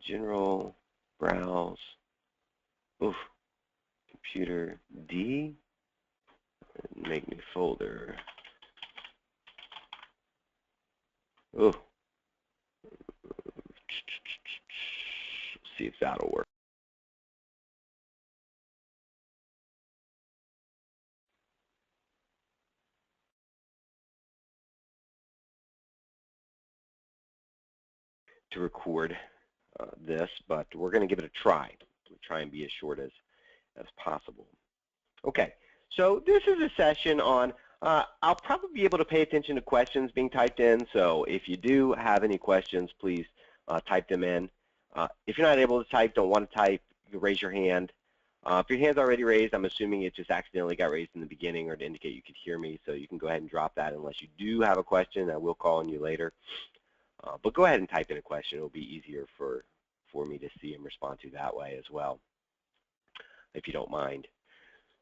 general browse. Oof. Computer D. Make new folder. Oh. See if that'll work. To record this, but we're going to give it a try. We'll try and be as short as possible. Okay, so this is a session on, I'll probably be able to pay attention to questions being typed in, so if you do have any questions, please type them in. If you're not able to type, don't want to type, you raise your hand. If your hand's already raised, I'm assuming it just accidentally got raised in the beginning or to indicate you could hear me, so you can go ahead and drop that unless you do have a question. I will call on you later. But go ahead and type in a question. It'll be easier for me to see and respond to that way as well, if you don't mind.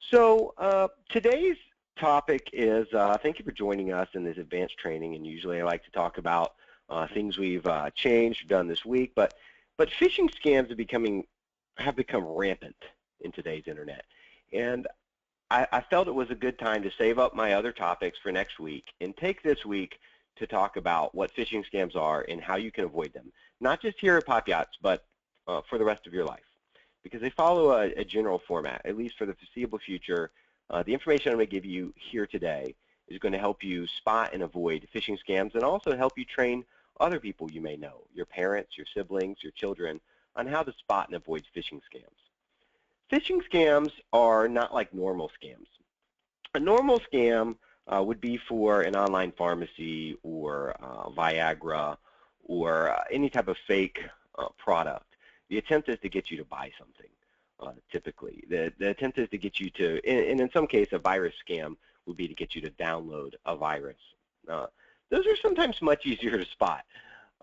So today's topic is, thank you for joining us in this advanced training, and usually I like to talk about things we've changed or done this week, but phishing scams have become rampant in today's internet. And I felt it was a good time to save up my other topics for next week and take this week to talk about what phishing scams are and how you can avoid them, not just here at Pop Yachts, but for the rest of your life, because they follow a general format, at least for the foreseeable future. The information I'm going to give you here today is going to help you spot and avoid phishing scams and also help you train other people you may know, your parents, your siblings, your children, on how to spot and avoid phishing scams. Phishing scams are not like normal scams. A normal scam would be for an online pharmacy or Viagra or any type of fake product. The attempt is to get you to buy something, typically. The attempt is to get you to, and in some case a virus scam would be to get you to download a virus. Those are sometimes much easier to spot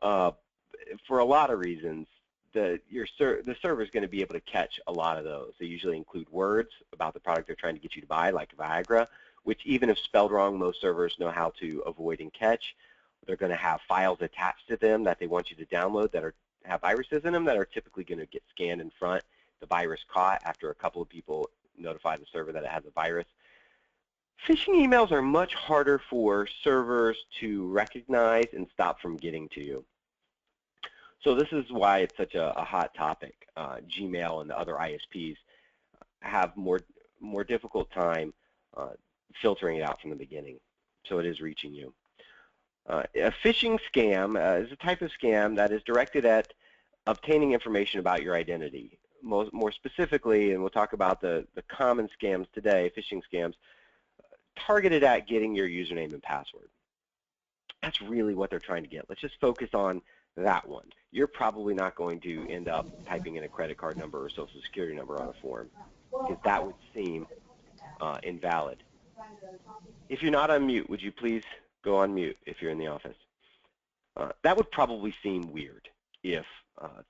for a lot of reasons. The server is going to be able to catch a lot of those. They usually include words about the product they're trying to get you to buy, like Viagra, which even if spelled wrong, most servers know how to avoid and catch. They're going to have files attached to them that they want you to download that have viruses in them that are typically going to get scanned in front. The virus caught after a couple of people notify the server that it has a virus. Phishing emails are much harder for servers to recognize and stop from getting to you. So this is why it's such a hot topic. Gmail and the other ISPs have more difficult time filtering it out from the beginning, so it is reaching you. A phishing scam is a type of scam that is directed at obtaining information about your identity. More specifically, and we'll talk about the common scams today, phishing scams, targeted at getting your username and password. That's really what they're trying to get. Let's just focus on that one. You're probably not going to end up typing in a credit card number or social security number on a form, because that would seem invalid. If you're not on mute, would you please go on mute if you're in the office? That would probably seem weird if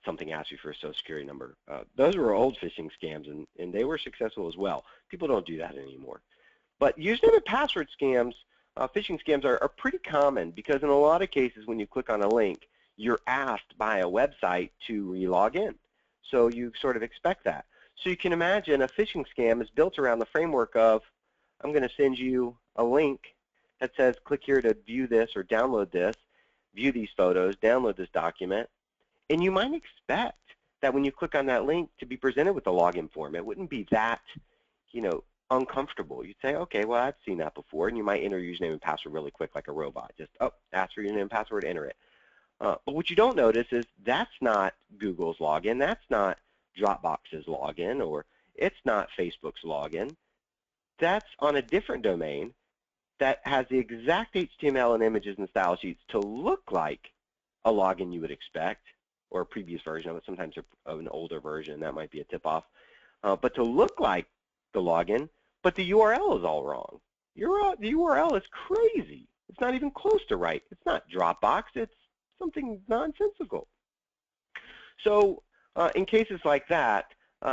something asked you for a social security number. Those were old phishing scams, and they were successful as well. People don't do that anymore. But username and password scams, phishing scams are pretty common, because in a lot of cases when you click on a link, you're asked by a website to re-log in. So you sort of expect that. So you can imagine a phishing scam is built around the framework of, I'm going to send you a link that says click here to view this or download this, view these photos, download this document. And you might expect that when you click on that link to be presented with a login form. It wouldn't be that, uncomfortable. You'd say, okay, well, I've seen that before, and you might enter your username and password really quick like a robot. Just, ask for your username and password, enter it. But what you don't notice is that's not Google's login, that's not Dropbox's login, or it's not Facebook's login. That's on a different domain that has the exact HTML and images and style sheets to look like a login you would expect, or a previous version of it, sometimes an older version, that might be a tip-off, but to look like the login, but the URL is all wrong. The URL is crazy. It's not even close to right. It's not Dropbox, it's something nonsensical. So in cases like that,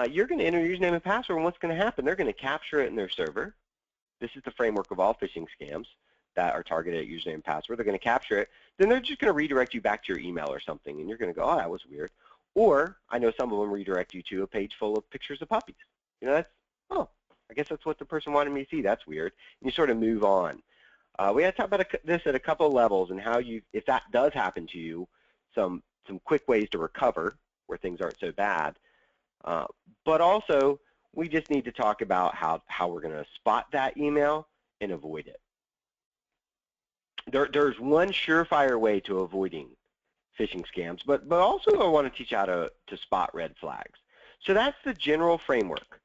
you're going to enter your username and password, and what's going to happen? They're going to capture it in their server. This is the framework of all phishing scams that are targeted at username and password. They're going to capture it. Then they're just going to redirect you back to your email or something, and you're going to go, oh, that was weird. Or I know some of them redirect you to a page full of pictures of puppies. That's, oh, I guess that's what the person wanted me to see. That's weird. And you sort of move on. We have to talk about this at a couple of levels and how you, if that does happen to you, some quick ways to recover where things aren't so bad. But also, we just need to talk about how we're going to spot that email and avoid it. There's one surefire way to avoiding phishing scams, but also I want to teach how to spot red flags. So that's the general framework.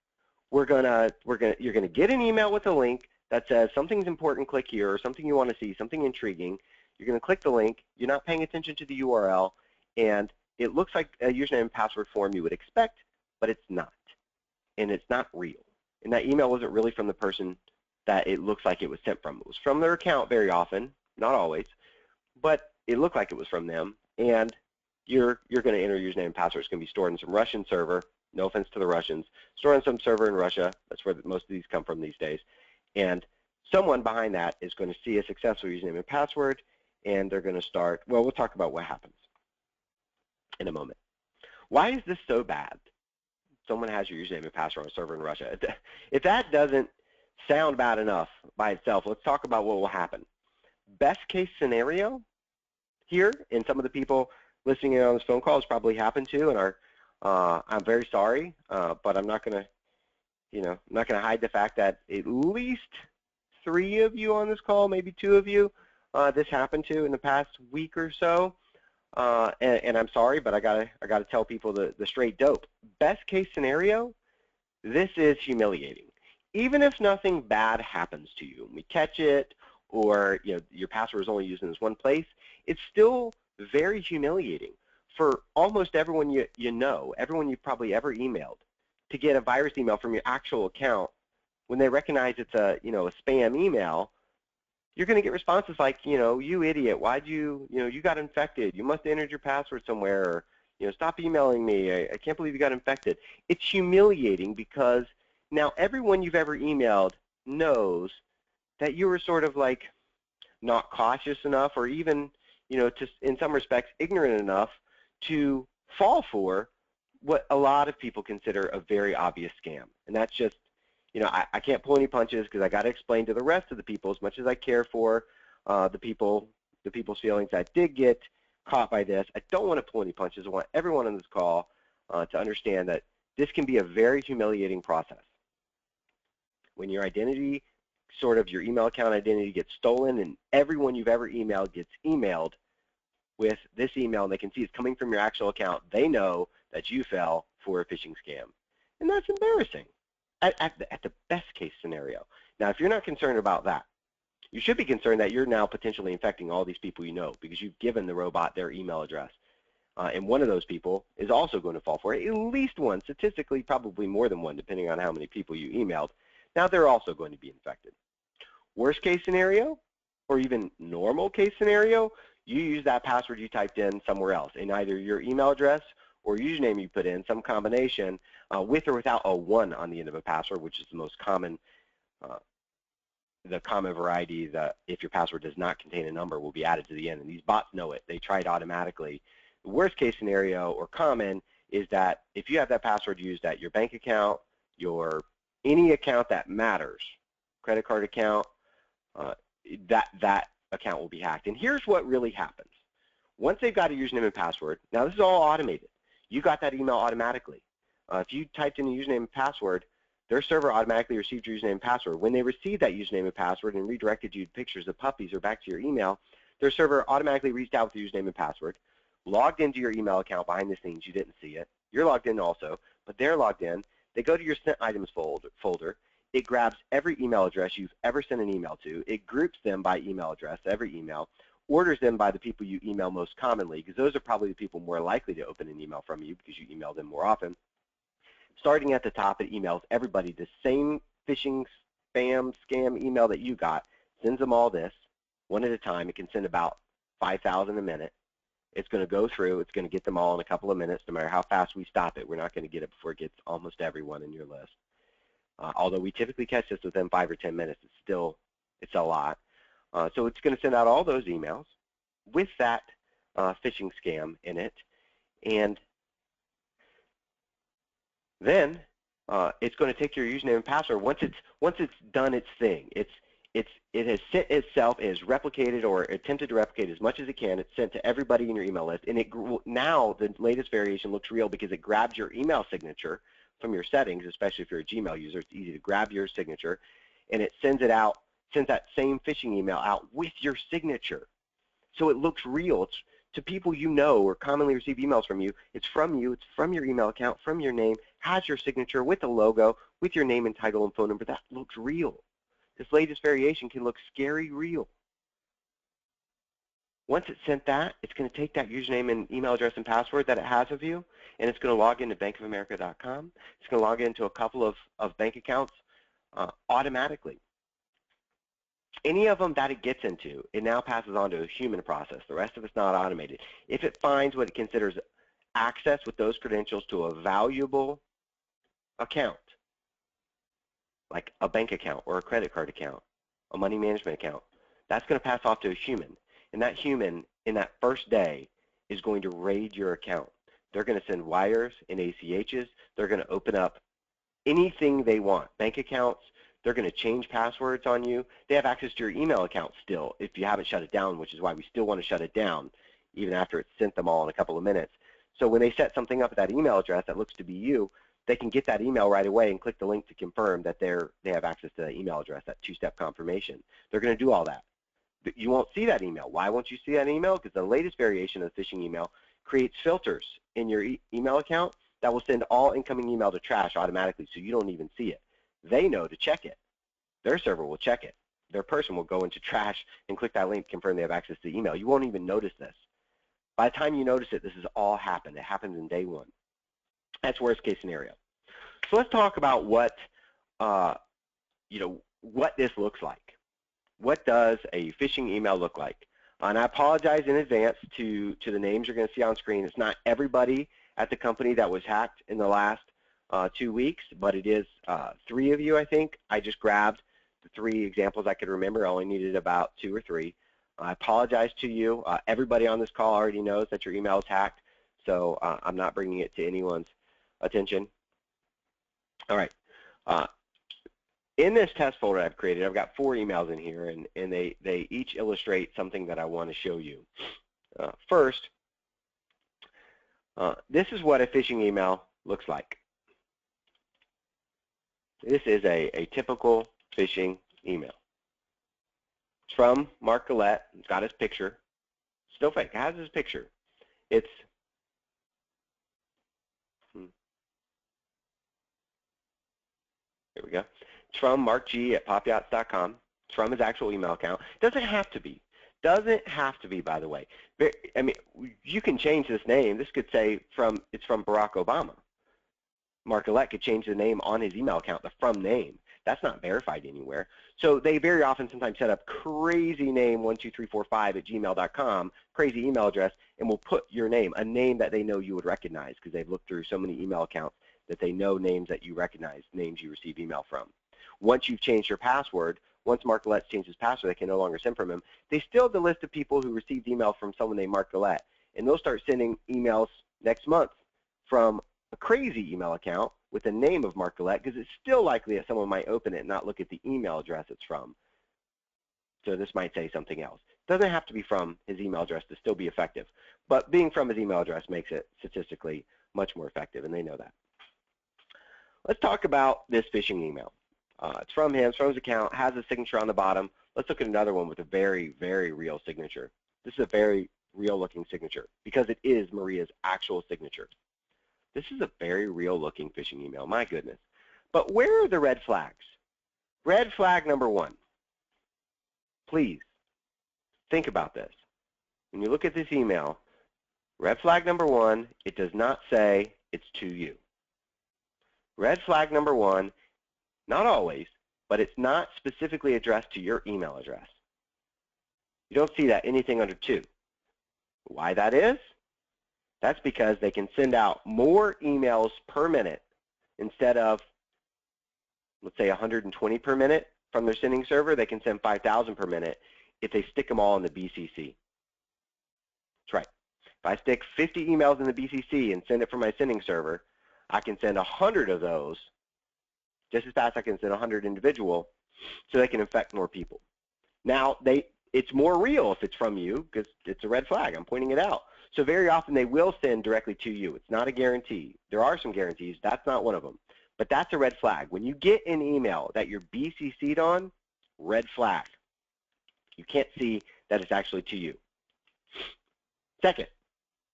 You're gonna get an email with a link that says something's important, click here, or something you want to see, something intriguing. You're going to click the link. You're not paying attention to the URL, and it looks like a username and password form you would expect, but it's not, and it's not real. And that email wasn't really from the person that it looks like it was sent from. It was from their account very often, not always, but it looked like it was from them, and you're going to enter your username and password. It's going to be stored in some Russian server. No offense to the Russians. Stored on some server in Russia. That's where most of these come from these days. And someone behind that is going to see a successful username and password, and they're going to start, well, we'll talk about what happens in a moment. Why is this so bad? Someone has your username and password on a server in Russia. If that doesn't sound bad enough by itself, let's talk about what will happen. Best case scenario here, and some of the people listening in on this phone call has probably happened to, and I'm very sorry, but I'm not going to, I'm not going to hide the fact that at least 3 of you on this call, maybe 2 of you, this happened to in the past week or so. And I'm sorry, but I gotta tell people the straight dope. Best case scenario, this is humiliating. Even if nothing bad happens to you, we catch it, or your password is only used in this one place, it's still very humiliating for almost everyone you know, everyone you've probably ever emailed, to get a virus email from your actual account when they recognize it's a spam email. You're going to get responses like, you idiot, why'd you got infected, you must have entered your password somewhere, or stop emailing me, I can't believe you got infected. It's humiliating because now everyone you've ever emailed knows that you were sort of like not cautious enough, or even in some respects ignorant enough to fall for what a lot of people consider a very obvious scam. And that's just, I can't pull any punches because I got to explain to the rest of the people, as much as I care for the people's feelings that did get caught by this, I don't want to pull any punches. I want everyone on this call to understand that this can be a very humiliating process. When your identity, sort of your email account identity, gets stolen, and everyone you've ever emailed gets emailed with this email, and they can see it's coming from your actual account, they know that you fell for a phishing scam. And that's embarrassing at the best case scenario. Now, if you're not concerned about that, you should be concerned that you're now potentially infecting all these people you know, because you've given the robot their email address. And one of those people is also going to fall for it, at least one, statistically probably more than one, depending on how many people you emailed. Now they're also going to be infected. Worst case scenario, or even normal case scenario, you use that password you typed in somewhere else, in either your email address or username you put in, some combination, with or without a 1 on the end of a password, which is the most common, the common variety that if your password does not contain a number will be added to the end, and these bots know it. They try it automatically. The worst case scenario, or common, is that if you have that password used at your bank account, any account that matters, credit card account, that account will be hacked. And here's what really happens. Once they've got a username and password, now this is all automated. You got that email automatically. If you typed in a username and password, their server automatically received your username and password. When they received that username and password and redirected you to pictures of puppies or back to your email, their server automatically reached out with the username and password, logged into your email account behind the scenes. You didn't see it. You're logged in also, but they're logged in. They go to your sent items folder. It grabs every email address you've ever sent an email to. It groups them by email address, every email, orders them by the people you email most commonly, because those are probably the people more likely to open an email from you because you email them more often. Starting at the top, it emails everybody the same phishing, spam, scam email that you got, sends them all this, one at a time. It can send about 5,000 a minute. It's going to go through. It's going to get them all in a couple of minutes, no matter how fast we stop it. We're not going to get it before it gets almost everyone in your list. Although we typically catch this within 5 or 10 minutes, it's a lot. So it's going to send out all those emails with that phishing scam in it, and Then it's going to take your username and password. Once it's done its thing, it has sent itself, it has replicated or attempted to replicate as much as it can. It's sent to everybody in your email list, and now the latest variation looks real because it grabs your email signature from your settings, especially if you're a Gmail user. It's easy to grab your signature, and it sends that same phishing email out with your signature. So it looks real. It's to people you know or commonly receive emails from you. It's from you. It's from your email account, from your name, has your signature with a logo, with your name and title and phone number. That looks real. This latest variation can look scary real. Once it's sent that, it's going to take that username and email address and password that it has of you, and it's going to log into bankofamerica.com. It's going to log into a couple of bank accounts automatically. Any of them that it gets into, it now passes on to a human process. The rest of it's not automated. If it finds what it considers access with those credentials to a valuable account, like a bank account or a credit card account, a money management account, that's going to pass off to a human. And that human, in that first day, is going to raid your account. They're going to send wires and ACHs. They're going to open up anything they want, bank accounts. They're going to change passwords on you. They have access to your email account still if you haven't shut it down, which is why we still want to shut it down even after it's sent them all in a couple of minutes. So when they set something up at that email address that looks to be you, they can get that email right away and click the link to confirm that they have access to that email address, that two-step confirmation. They're going to do all that. But you won't see that email. Why won't you see that email? Because the latest variation of the phishing email creates filters in your email account that will send all incoming email to trash automatically so you don't even see it. They know to check it. Their server will check it. Their person will go into trash and click that link to confirm they have access to the email. You won't even notice this. By the time you notice it, this has all happened. It happens in day one. That's worst case scenario. So let's talk about what this looks like. What does a phishing email look like? And I apologize in advance to the names you're going to see on screen. It's not everybody at the company that was hacked in the last 2 weeks, but it is 3 of you, I think. I just grabbed the 3 examples I could remember. I only needed about 2 or 3. I apologize to you. Everybody on this call already knows that your email is hacked, so I'm not bringing it to anyone's attention. All right. In this test folder I've created, I've got 4 emails in here, and they each illustrate something that I want to show you. First, this is what a phishing email looks like. This is a typical phishing email. It's from Mark Gillette. It's got his picture. Still fake. It has his picture. It's here we go. It's from markg@popyachts.com. It's from his actual email account. Doesn't have to be. Doesn't have to be, by the way. I mean, you can change this name. This could say it's from Barack Obama. Mark Gillette could change the name on his email account, the from name. That's not verified anywhere. So they very often sometimes set up crazy name 12345@gmail.com, crazy email address, and will put your name, a name that they know you would recognize because they've looked through so many email accounts that they know names that you recognize, names you receive email from. Once you've changed your password, once Mark Gillette's changed his password, they can no longer send from him. They still have the list of people who received email from someone named Mark Gillette, and they'll start sending emails next month from a crazy email account with the name of Mark Gillette because it's still likely that someone might open it and not look at the email address it's from. So this might say something else. It doesn't have to be from his email address to still be effective, but being from his email address makes it statistically much more effective, and they know that. Let's talk about this phishing email. It's from him, it's from his account, has a signature on the bottom. Let's look at another one with a very, very real signature. This is a very real-looking signature because it is Maria's actual signature. This is a very real-looking phishing email, my goodness. But where are the red flags? Red flag number 1. Please think about this. When you look at this email, red flag number 1, it does not say it's to you. Red flag number 1, not always, but it's not specifically addressed to your email address. You don't see that anything under 2. Why that is? That's because they can send out more emails per minute instead of, let's say, 120 per minute from their sending server. They can send 5,000 per minute if they stick them all in the BCC. That's right. If I stick 50 emails in the BCC and send it from my sending server, I can send 100 of those just as fast as I can send 100 individual, so they can infect more people. Now, it's more real if it's from you because it's a red flag. I'm pointing it out. So very often they will send directly to you. It's not a guarantee. There are some guarantees. That's not one of them. But that's a red flag. When you get an email that you're BCC'd on, red flag. You can't see that it's actually to you. Second,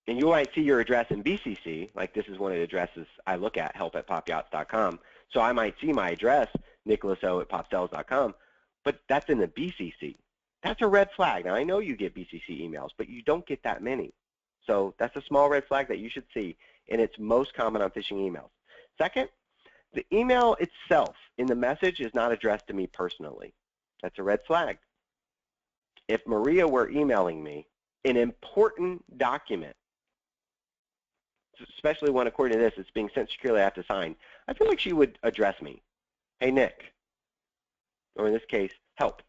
and you might see your address in BCC, like this is one of the addresses I look at, help@popyachts.com. So I might see my address, nicholaso@popsales.com, but that's in the BCC. That's a red flag. Now, I know you get BCC emails, but you don't get that many. So that's a small red flag that you should see, and it's most common on phishing emails. Second, the email itself in the message is not addressed to me personally. That's a red flag. If Maria were emailing me an important document, especially one according to this, it's being sent securely, I have to sign, I feel like she would address me. Hey, Nick, or in this case, help.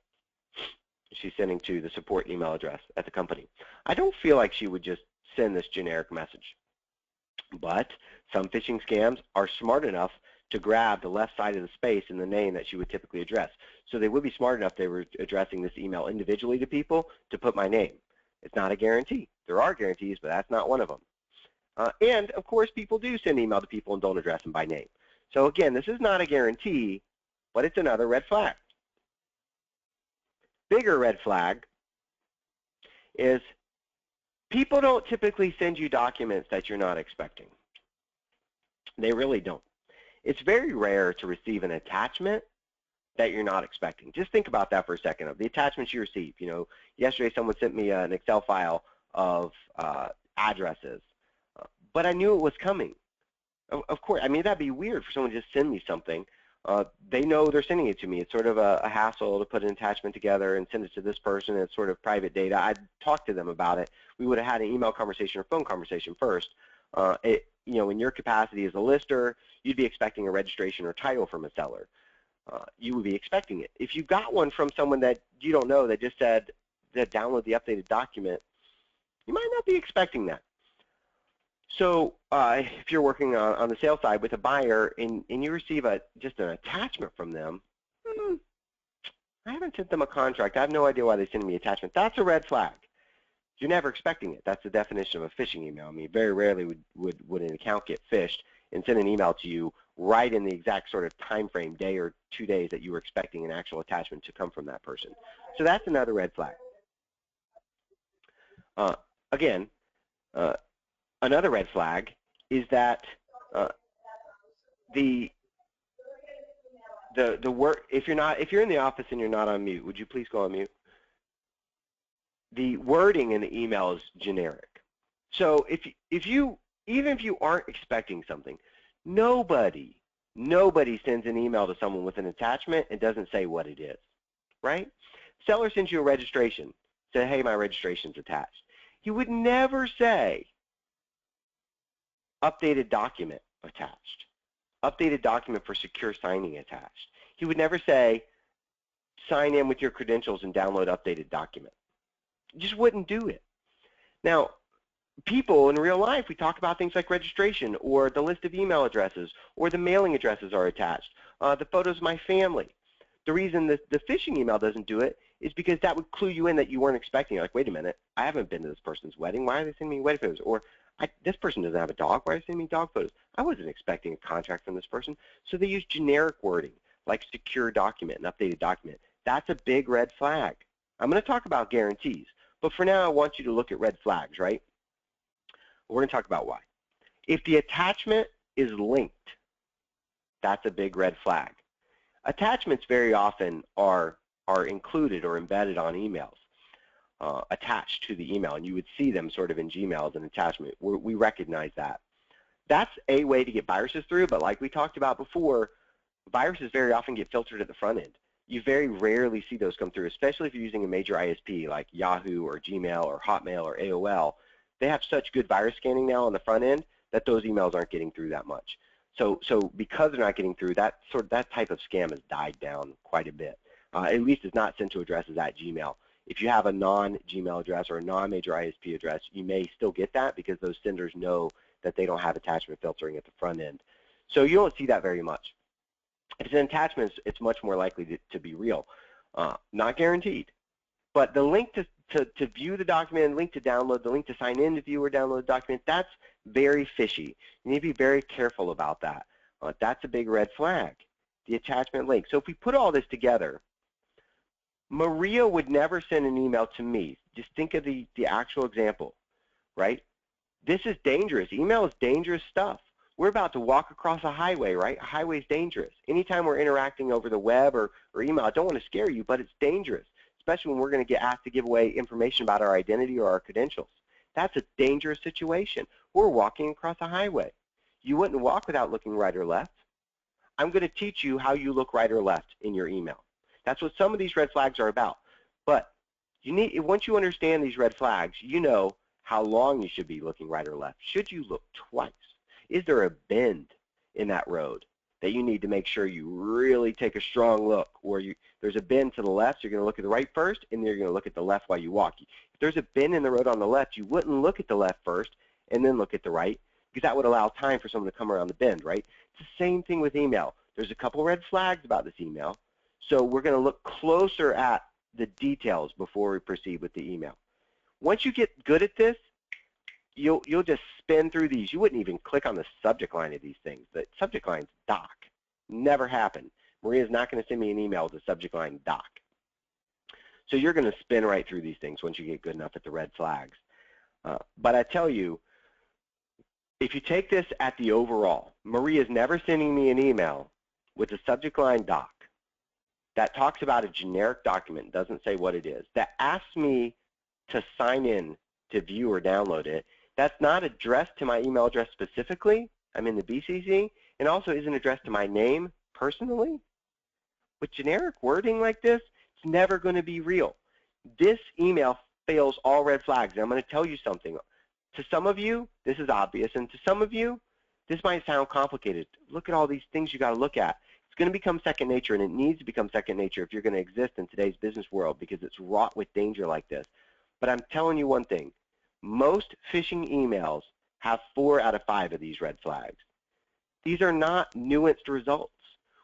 She's sending to the support email address at the company. I don't feel like she would just send this generic message. But some phishing scams are smart enough to grab the left side of the space in the name that she would typically address. So they would be smart enough they were addressing this email individually to people to put my name. It's not a guarantee. There are guarantees, but that's not one of them. And, of course, people do send email to people and don't address them by name. So, again, this is not a guarantee, but it's another red flag. Bigger red flag is people don't typically send you documents that you're not expecting. They really don't. It's very rare to receive an attachment that you're not expecting. Just think about that for a second. Of the attachments you receive, you know, yesterday someone sent me an Excel file of addresses, but I knew it was coming. Of course, I mean, that'd be weird for someone to just send me something. They know they're sending it to me. It's sort of a hassle to put an attachment together and send it to this person. It's sort of private data. I'd talk to them about it. We would have had an email conversation or phone conversation first. You know, in your capacity as a lister, you'd be expecting a registration or title from a seller. You would be expecting it. If you got one from someone that you don't know that just said that download the updated document, you might not be expecting that. So if you're working on the sales side with a buyer and you receive just an attachment from them, I haven't sent them a contract. I have no idea why they send me an attachment. That's a red flag. You're never expecting it. That's the definition of a phishing email. I mean, very rarely would an account get phished and send an email to you right in the exact sort of time frame, day or 2 days, that you were expecting an actual attachment to come from that person. So that's another red flag. Again, another red flag is that the work. If you're in the office and you're not on mute, would you please go on mute? The wording in the email is generic. So even if you aren't expecting something, nobody sends an email to someone with an attachment and doesn't say what it is, right? Seller sends you a registration, say, hey, my registration's attached. He would never say updated document attached, updated document for secure signing attached. He would never say sign in with your credentials and download updated document. He just wouldn't do it. Now, people in real life, we talk about things like registration or the list of email addresses or the mailing addresses are attached, the photos of my family. The reason the phishing email doesn't do it is because that would clue you in that you weren't expecting. You're like, wait a minute, I haven't been to this person's wedding. Why are they sending me wedding photos? Or this person doesn't have a dog. Why are they sending me dog photos? I wasn't expecting a contract from this person. So they use generic wording like secure document and updated document. That's a big red flag. I'm going to talk about guarantees, but for now I want you to look at red flags, right? We're going to talk about why. If the attachment is linked, that's a big red flag. Attachments very often are included or embedded on emails, attached to the email, and you would see them sort of in Gmail as an attachment. We recognize that. That's a way to get viruses through, but like we talked about before, viruses very often get filtered at the front end. You very rarely see those come through, especially if you're using a major ISP like Yahoo or Gmail or Hotmail or AOL. They have such good virus scanning now on the front end that those emails aren't getting through that much. So because they're not getting through, that type of scam has died down quite a bit. At least it's not sent to addresses at Gmail. If you have a non-Gmail address or a non-major ISP address, you may still get that because those senders know that they don't have attachment filtering at the front end. So you don't see that very much. If it's an attachment, it's much more likely to be real. Not guaranteed. But the link to view the document, the link to download, the link to sign in to view or download the document, that's very fishy. You need to be very careful about that. That's a big red flag, the attachment link. So if we put all this together, Maria would never send an email to me. Just think of the actual example, right? This is dangerous. Email is dangerous stuff. We're about to walk across a highway, right? A highway is dangerous. Anytime we're interacting over the web or email, I don't want to scare you, but it's dangerous, especially when we're going to get asked to give away information about our identity or our credentials. That's a dangerous situation. We're walking across a highway. You wouldn't walk without looking right or left. I'm going to teach you how you look right or left in your email. That's what some of these red flags are about. But once you understand these red flags, you know how long you should be looking right or left. Should you look twice? Is there a bend in that road that you need to make sure you really take a strong look? Or there's a bend to the left, so you're going to look at the right first, and then you're going to look at the left while you walk. If there's a bend in the road on the left, you wouldn't look at the left first and then look at the right, because that would allow time for someone to come around the bend, right? It's the same thing with email. There's a couple red flags about this email, so we're going to look closer at the details before we proceed with the email. Once you get good at this, you'll just spin through these. You wouldn't even click on the subject line of these things. The subject line's doc. Never happened. Maria's not going to send me an email with the subject line doc. So you're going to spin right through these things once you get good enough at the red flags. But I tell you, if you take this at the overall, Maria's never sending me an email with the subject line doc that talks about a generic document, doesn't say what it is, that asks me to sign in to view or download it. That's not addressed to my email address specifically. I'm in the BCC, and also isn't addressed to my name personally. With generic wording like this, it's never going to be real. This email fails all red flags, and I'm going to tell you something. To some of you, this is obvious, and to some of you, this might sound complicated. Look at all these things you got to look at. It's going to become second nature, and it needs to become second nature if you're going to exist in today's business world, because it's wrought with danger like this. But I'm telling you one thing. Most phishing emails have 4 out of 5 of these red flags. These are not nuanced results.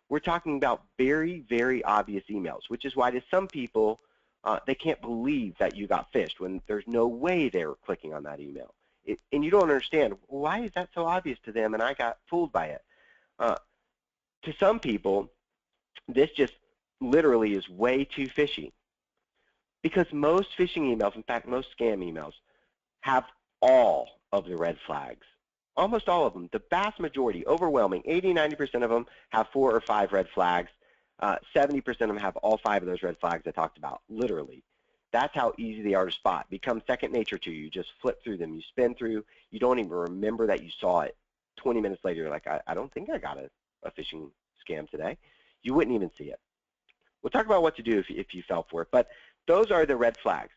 We're talking about very, very obvious emails, which is why to some people, they can't believe that you got phished when there's no way they were clicking on that email. And you don't understand, why is that so obvious to them and I got fooled by it? To some people, this just literally is way too fishy. Because most phishing emails, in fact, most scam emails, have all of the red flags. Almost all of them. The vast majority, overwhelming, 80, 90% of them have 4 or 5 red flags. 70% of them have all 5 of those red flags I talked about, literally. That's how easy they are to spot. Become second nature to you. You just flip through them. You spin through. You don't even remember that you saw it. 20 minutes later, you're like, I don't think I got a phishing scam today. You wouldn't even see it. We'll talk about what to do if you fell for it. But those are the red flags.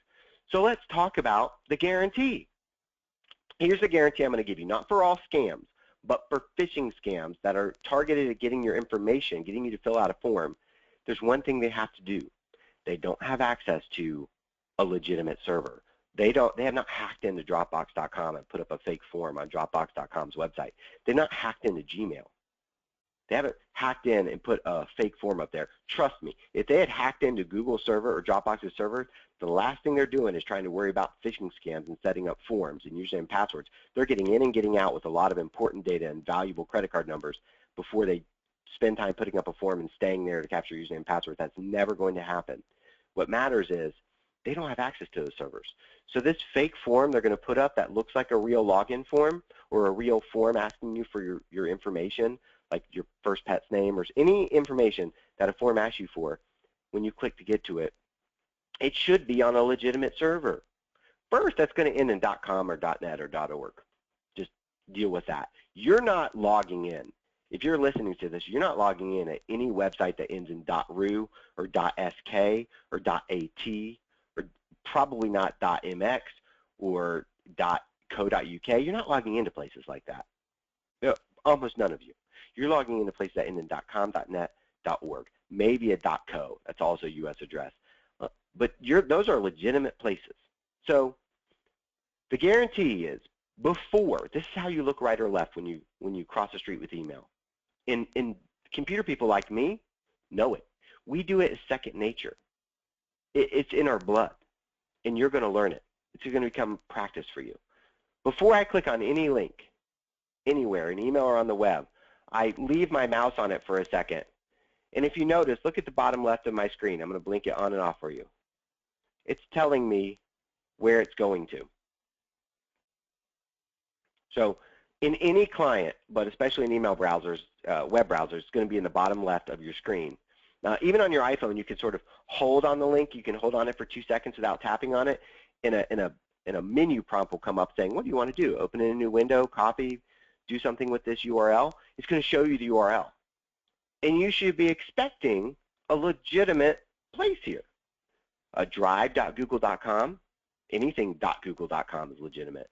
So let's talk about the guarantee. Here's the guarantee I'm going to give you, not for all scams, but for phishing scams that are targeted at getting your information, getting you to fill out a form. There's one thing they have to do. They don't have access to a legitimate server. They have not hacked into Dropbox.com and put up a fake form on Dropbox.com's website. They've not hacked into Gmail. They haven't hacked in and put a fake form up there. Trust me, if they had hacked into Google's server or Dropbox's server, the last thing they're doing is trying to worry about phishing scams and setting up forms and username and passwords. They're getting in and getting out with a lot of important data and valuable credit card numbers before they spend time putting up a form and staying there to capture username and password. That's never going to happen. What matters is they don't have access to those servers. So this fake form they're going to put up that looks like a real login form or a real form asking you for your information, like your first pet's name or any information that a form asks you for, when you click to get to it, it should be on a legitimate server. First, that's going to end in .com or .net or .org. Just deal with that. You're not logging in. If you're listening to this, you're not logging in at any website that ends in .ru or .sk or .at or probably not .mx or .co.uk. You're not logging into places like that. No, almost none of you. You're logging into places that end in .com, .net, .org, maybe a .co. That's also a U.S. address. But those are legitimate places. So the guarantee is before, this is how you look right or left when you cross the street with email. And computer people like me know it. We do it as second nature. It's in our blood, and you're going to learn it. It's going to become practice for you. Before I click on any link, anywhere, an email or on the web, I leave my mouse on it for a second. And if you notice, look at the bottom left of my screen. I'm going to blink it on and off for you. It's telling me where it's going to. So in any client, but especially in email browsers, web browsers, it's going to be in the bottom left of your screen. Now, even on your iPhone, you can sort of hold on the link. You can hold on it for 2 seconds without tapping on it. In a menu prompt will come up saying, what do you want to do? Open in a new window, copy, do something with this URL. It's going to show you the URL. And you should be expecting a legitimate place here. Drive.google.com, anything .google.com is legitimate.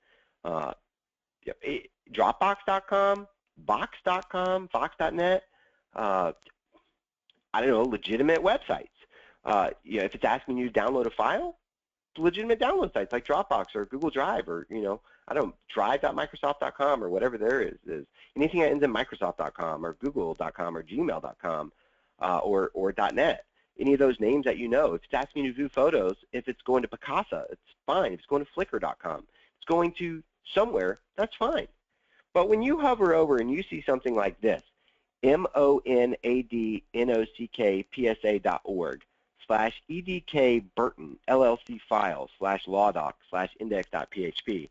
Dropbox.com, Box.com, Fox.net, I don't know, legitimate websites. If it's asking you to download a file, legitimate download sites like Dropbox or Google Drive or, I don't know, drive.microsoft.com or whatever there is. Anything that ends in Microsoft.com or Google.com or Gmail.com or .net. Any of those names that you know. If it's asking you to view photos, if it's going to Picasa, it's fine. If it's going to Flickr.com, it's going to somewhere, that's fine. But when you hover over and you see something like this, monadnockpsa.org/edk Burton LLC files /lawdoc/index.php.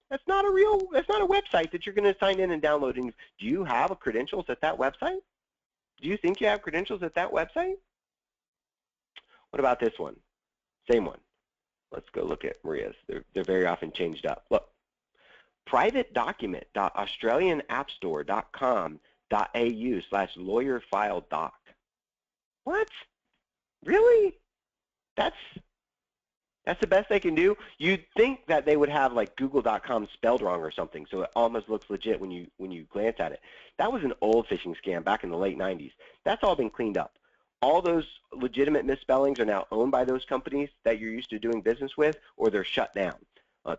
That's not a website that you're going to sign in and download. And do you have credentials at that website? Do you think you have credentials at that website? What about this one? Same one. Let's go look at Maria's. They're very often changed up. Look, privatedocument.australianappstore.com.au/lawyerfiledoc. What? Really? That's the best they can do? You'd think that they would have like google.com spelled wrong or something, so it almost looks legit when you glance at it. That was an old phishing scam back in the late 90s. That's all been cleaned up. All those legitimate misspellings are now owned by those companies that you're used to doing business with, or they're shut down.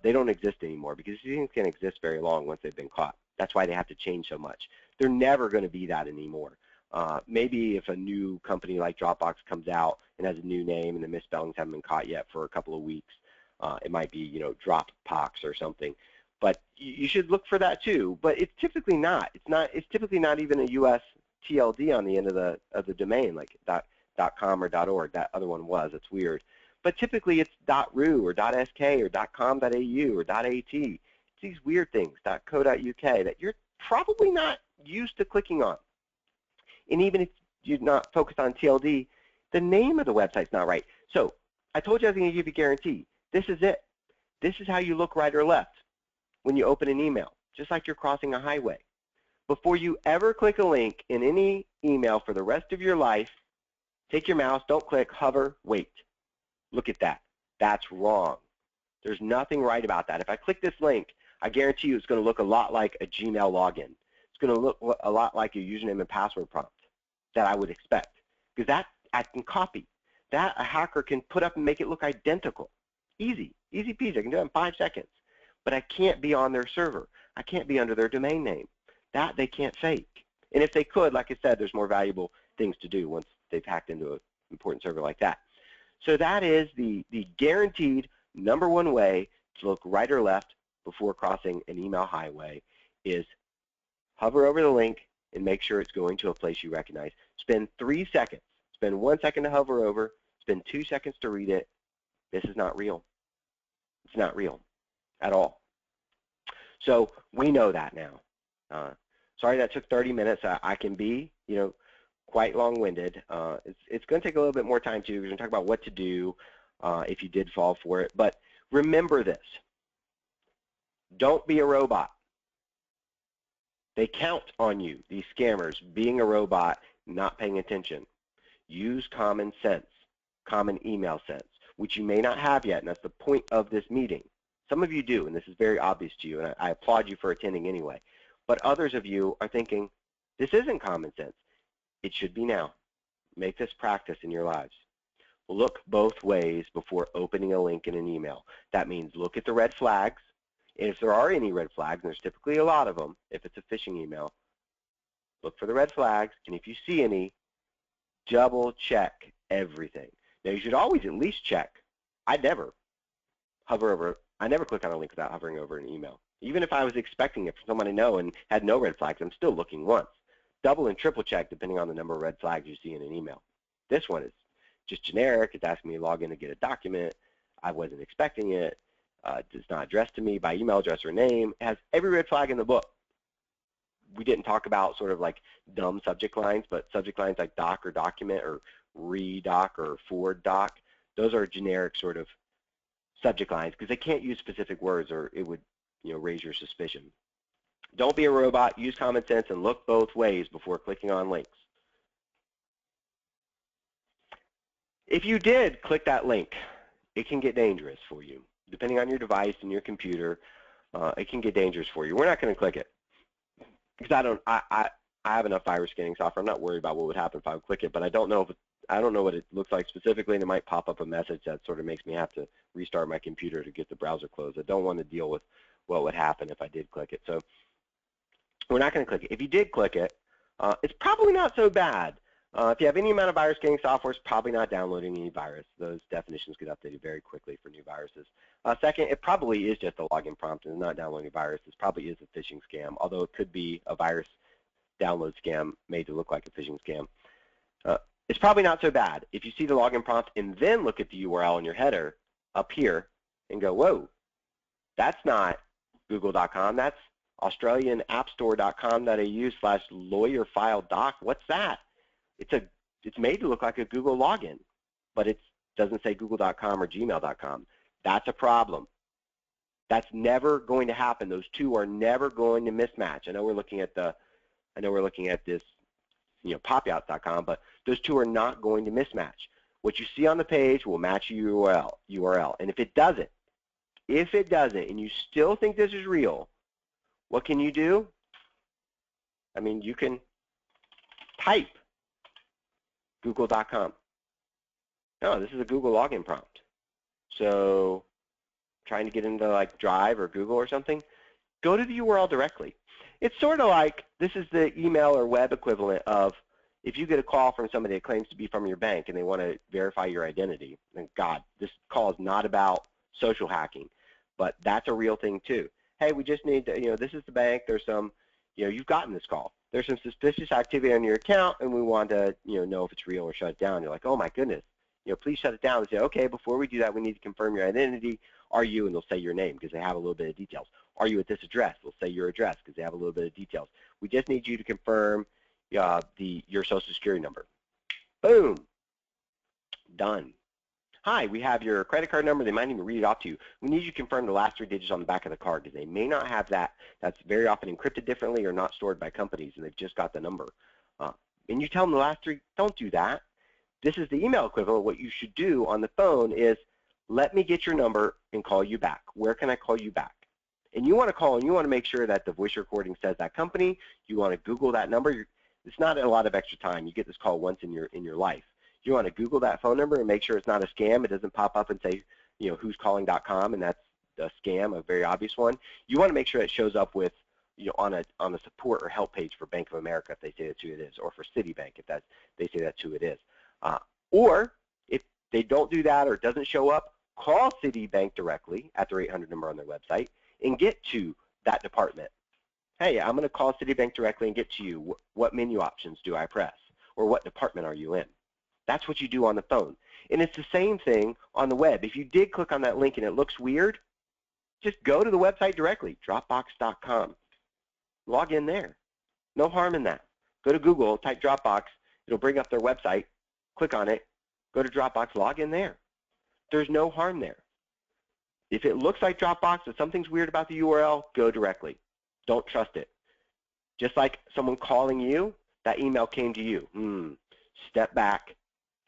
They don't exist anymore because these things can't exist very long once they've been caught. That's why they have to change so much. They're never going to be that anymore. Maybe if a new company like Dropbox comes out and has a new name and the misspellings haven't been caught yet for a couple of weeks, it might be, Dropbox or something. But you should look for that too. But it's typically not. It's typically not even a U.S. TLD on the end of the domain, like .com or .org. That other one was. It's weird. But typically it's .ru or .sk or .com.au or .at. It's these weird things, .co.uk, that you're probably not used to clicking on. And even if you're not focused on TLD, the name of the website's not right. So I told you I was going to give you a guarantee. This is it. This is how you look right or left when you open an email, just like you're crossing a highway. Before you ever click a link in any email for the rest of your life, take your mouse, don't click, hover, wait. Look at that. That's wrong. There's nothing right about that. If I click this link, I guarantee you it's going to look a lot like a Gmail login. It's going to look a lot like a username and password prompt that I would expect, because that I can copy. That a hacker can put up and make it look identical. Easy peasy. I can do it in 5 seconds. But I can't be on their server. I can't be under their domain name. That they can't fake. And if they could, like I said, there's more valuable things to do once they've hacked into an important server like that. So that is the guaranteed #1 way to look right or left before crossing an email highway is hover over the link and make sure it's going to a place you recognize. Spend 3 seconds. Spend 1 second to hover over. Spend 2 seconds to read it. This is not real. It's not real at all. So we know that now. Sorry that took 30 minutes. I can be, quite long-winded. It's going to take a little bit more time too. We're going to talk about what to do if you did fall for it. But remember this. Don't be a robot. They count on you, these scammers, being a robot, not paying attention. Use common sense, common email sense, which you may not have yet, and that's the point of this meeting. Some of you do, and this is very obvious to you, and I applaud you for attending anyway. But others of you are thinking, this isn't common sense. It should be now. Make this practice in your lives. Look both ways before opening a link in an email. That means look at the red flags, and if there are any red flags, and there's typically a lot of them if it's a phishing email, Look for the red flags, and if you see any, double check everything. Now you should always at least check. I never click on a link without hovering over an email. Even if I was expecting it from someone I know and had no red flags, I'm still looking once. Double and triple check depending on the number of red flags you see in an email. This one is just generic. It's asking me to log in to get a document. I wasn't expecting it. It's not addressed to me by email address or name. It has every red flag in the book. We didn't talk about sort of like dumb subject lines, but subject lines like doc or document or redoc or forward doc, those are generic sort of subject lines because they can't use specific words or it would raise your suspicion. Don't be a robot. Use common sense and look both ways before clicking on links. If you did click that link, it can get dangerous for you. Depending on your device and your computer, it can get dangerous for you. We're not going to click it because I have enough virus scanning software. I'm not worried about what would happen if I would click it, but I don't know what it looks like specifically, and it might pop up a message that sort of makes me have to restart my computer to get the browser closed. I don't want to deal with what would happen if I did click it. So we're not going to click it. If you did click it, it's probably not so bad. If you have any amount of virus scanning software, it's probably not downloading any virus. Those definitions get updated very quickly for new viruses. Second, it probably is just a login prompt and not downloading a virus. This probably is a phishing scam, although it could be a virus download scam made to look like a phishing scam. It's probably not so bad. If you see the login prompt and then look at the URL in your header up here and go, whoa, that's not google.com, that's australianappstore.com.au/lawyerfiledoc. What's that? It's made to look like a Google login, but it doesn't say google.com or gmail.com. That's a problem. That's never going to happen. Those two are never going to mismatch. I know we're looking at this, popyachts.com, but those two are not going to mismatch. What you see on the page will match your URL. And if it doesn't, and you still think this is real, what can you do? I mean, you can type google.com. No, this is a Google login prompt. So trying to get into like Drive or Google or something, go to the URL directly. It's sort of like this is the email or web equivalent of if you get a call from somebody that claims to be from your bank and they want to verify your identity. And God, this call is not about social hacking, but that's a real thing too. Hey, we just need to, this is the bank. There's some, you've gotten this call. There's some suspicious activity on your account, and we want to, know if it's real or shut it down. You're like, oh my goodness, please shut it down. And say, okay, before we do that, we need to confirm your identity. Are you? And they'll say your name because they have a little bit of details. Are you at this address? They'll say your address because they have a little bit of details. We just need you to confirm your social security number. Boom. Done. Hi, we have your credit card number. They might even read it off to you. We need you to confirm the last 3 digits on the back of the card because they may not have that. That's very often encrypted differently or not stored by companies, and they've just got the number. And you tell them the last 3. Don't do that. This is the email equivalent. What you should do on the phone is let me get your number and call you back. Where can I call you back? And you want to call and you want to make sure that the voice recording says that company. You want to Google that number. It's not a lot of extra time. You get this call once in your life. You want to Google that phone number and make sure it's not a scam. It doesn't pop up and say, who'scalling.com, and that's a scam, a very obvious one. You want to make sure it shows up with, on a support or help page for Bank of America if they say that's who it is, or for Citibank if they say that's who it is. Or if they don't do that or it doesn't show up, call Citibank directly at their 800 number on their website and get to that department. Hey, I'm going to call Citibank directly and get to you. What menu options do I press? Or what department are you in? That's what you do on the phone. And it's the same thing on the web. If you did click on that link and it looks weird, just go to the website directly, dropbox.com. Log in there. No harm in that. Go to Google, type Dropbox. It'll bring up their website. Click on it. Go to Dropbox. Log in there. There's no harm there. If it looks like Dropbox, if something's weird about the URL, go directly. Don't trust it. Just like someone calling you, that email came to you. Step back.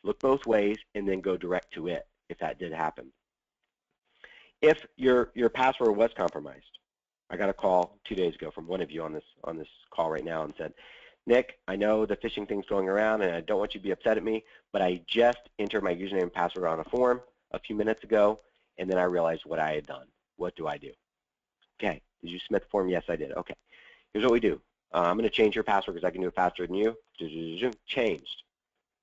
Look both ways, and then go direct to it if that did happen. If your password was compromised, I got a call 2 days ago from one of you on this call right now and said, Nick, I know the phishing thing's going around, and I don't want you to be upset at me, but I just entered my username and password on a form a few minutes ago, and then I realized what I had done. What do I do? Okay, did you submit the form? Yes, I did. Okay, here's what we do. I'm going to change your password because I can do it faster than you. Changed.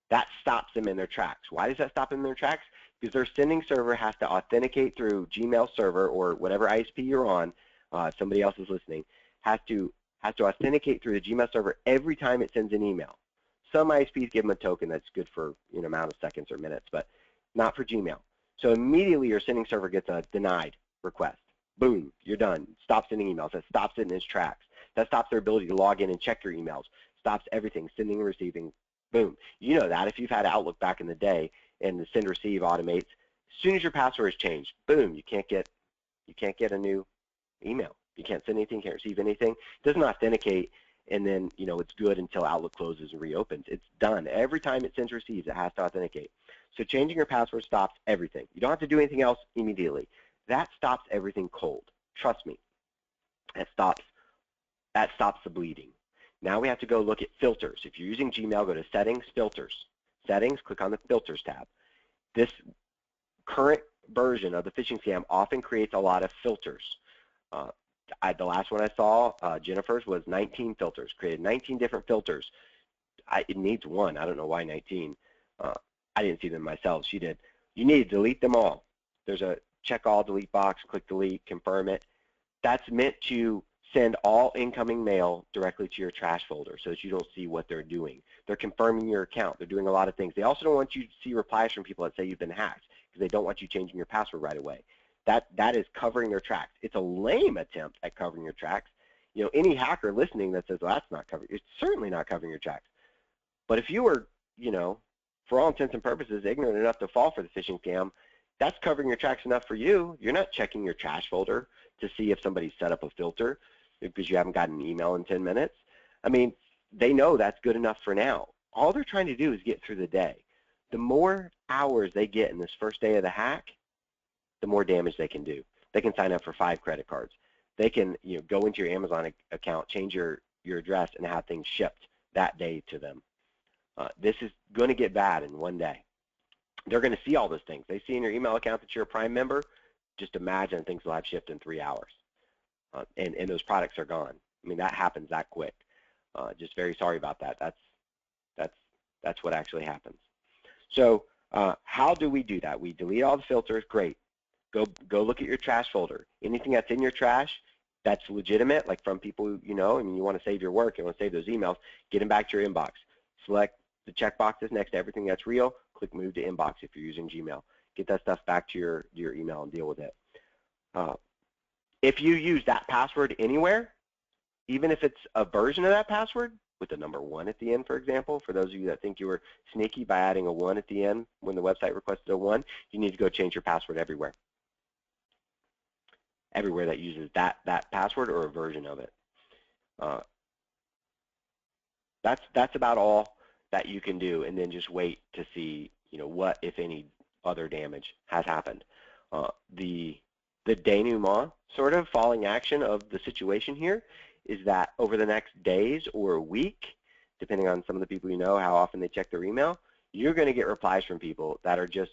That stops them in their tracks. Why does that stop them in their tracks? Because their sending server has to authenticate through Gmail server or whatever ISP you're on. If somebody else is listening, has to authenticate through the Gmail server every time it sends an email. Some ISPs give them a token that's good for amount of seconds or minutes, but not for Gmail. So immediately your sending server gets a denied request. Boom, you're done. Stop sending emails. That stops it in its tracks. That stops their ability to log in and check your emails. Stops everything, sending and receiving. Boom. You know that if you've had Outlook back in the day and the send receive automates, as soon as your password is changed, boom, you can't get a new email. You can't send anything, can't receive anything. It doesn't authenticate, and then it's good until Outlook closes and reopens. It's done. Every time it sends receives, it has to authenticate. So changing your password stops everything. You don't have to do anything else immediately. That stops everything cold. Trust me. That stops the bleeding. Now we have to go look at filters. If you're using Gmail, go to Settings, Filters. Settings, click on the Filters tab. This current version of the phishing scam often creates a lot of filters. The last one I saw, Jennifer's, was 19 filters. Created 19 different filters. It needs one. I don't know why 19. I didn't see them myself. She did. You need to delete them all. There's a check all delete box. Click delete, confirm it. That's meant to send all incoming mail directly to your trash folder so that you don't see what they're doing. They're confirming your account. They're doing a lot of things. They also don't want you to see replies from people that say you've been hacked because they don't want you changing your password right away. That is covering their tracks. It's a lame attempt at covering your tracks. Any hacker listening that says, well, that's not covering, it's certainly not covering your tracks. But if you were, for all intents and purposes, ignorant enough to fall for the phishing scam, that's covering your tracks enough for you. You're not checking your trash folder to see if somebody set up a filter because you haven't gotten an email in 10 minutes. I mean, they know that's good enough for now. All they're trying to do is get through the day. The more hours they get in this first day of the hack, the more damage they can do. They can sign up for 5 credit cards. They can go into your Amazon account, change your address, and have things shipped that day to them. This is going to get bad in one day. They're going to see all those things. They see in your email account that you're a Prime member. Just imagine things will have shipped in 3 hours. And those products are gone. I mean, that happens that quick. Just very sorry about that. That's what actually happens. So how do we do that? We delete all the filters. Great. Go look at your trash folder. Anything that's in your trash that's legitimate, like from people I mean, you want to save your work, you want to save those emails, get them back to your inbox. Select the check boxes next to everything that's real. Click Move to Inbox if you're using Gmail. Get that stuff back to your email and deal with it. If you use that password anywhere, even if it's a version of that password with the number 1 at the end, for example, for those of you that think you were sneaky by adding a 1 at the end when the website requested a 1, you need to go change your password everywhere. Everywhere that uses that password or a version of it. That's about all that you can do, and then just wait to see what, if any, other damage has happened. The denouement, sort of falling action of the situation here, is that over the next days or a week, depending on some of the people how often they check their email, you're going to get replies from people that are just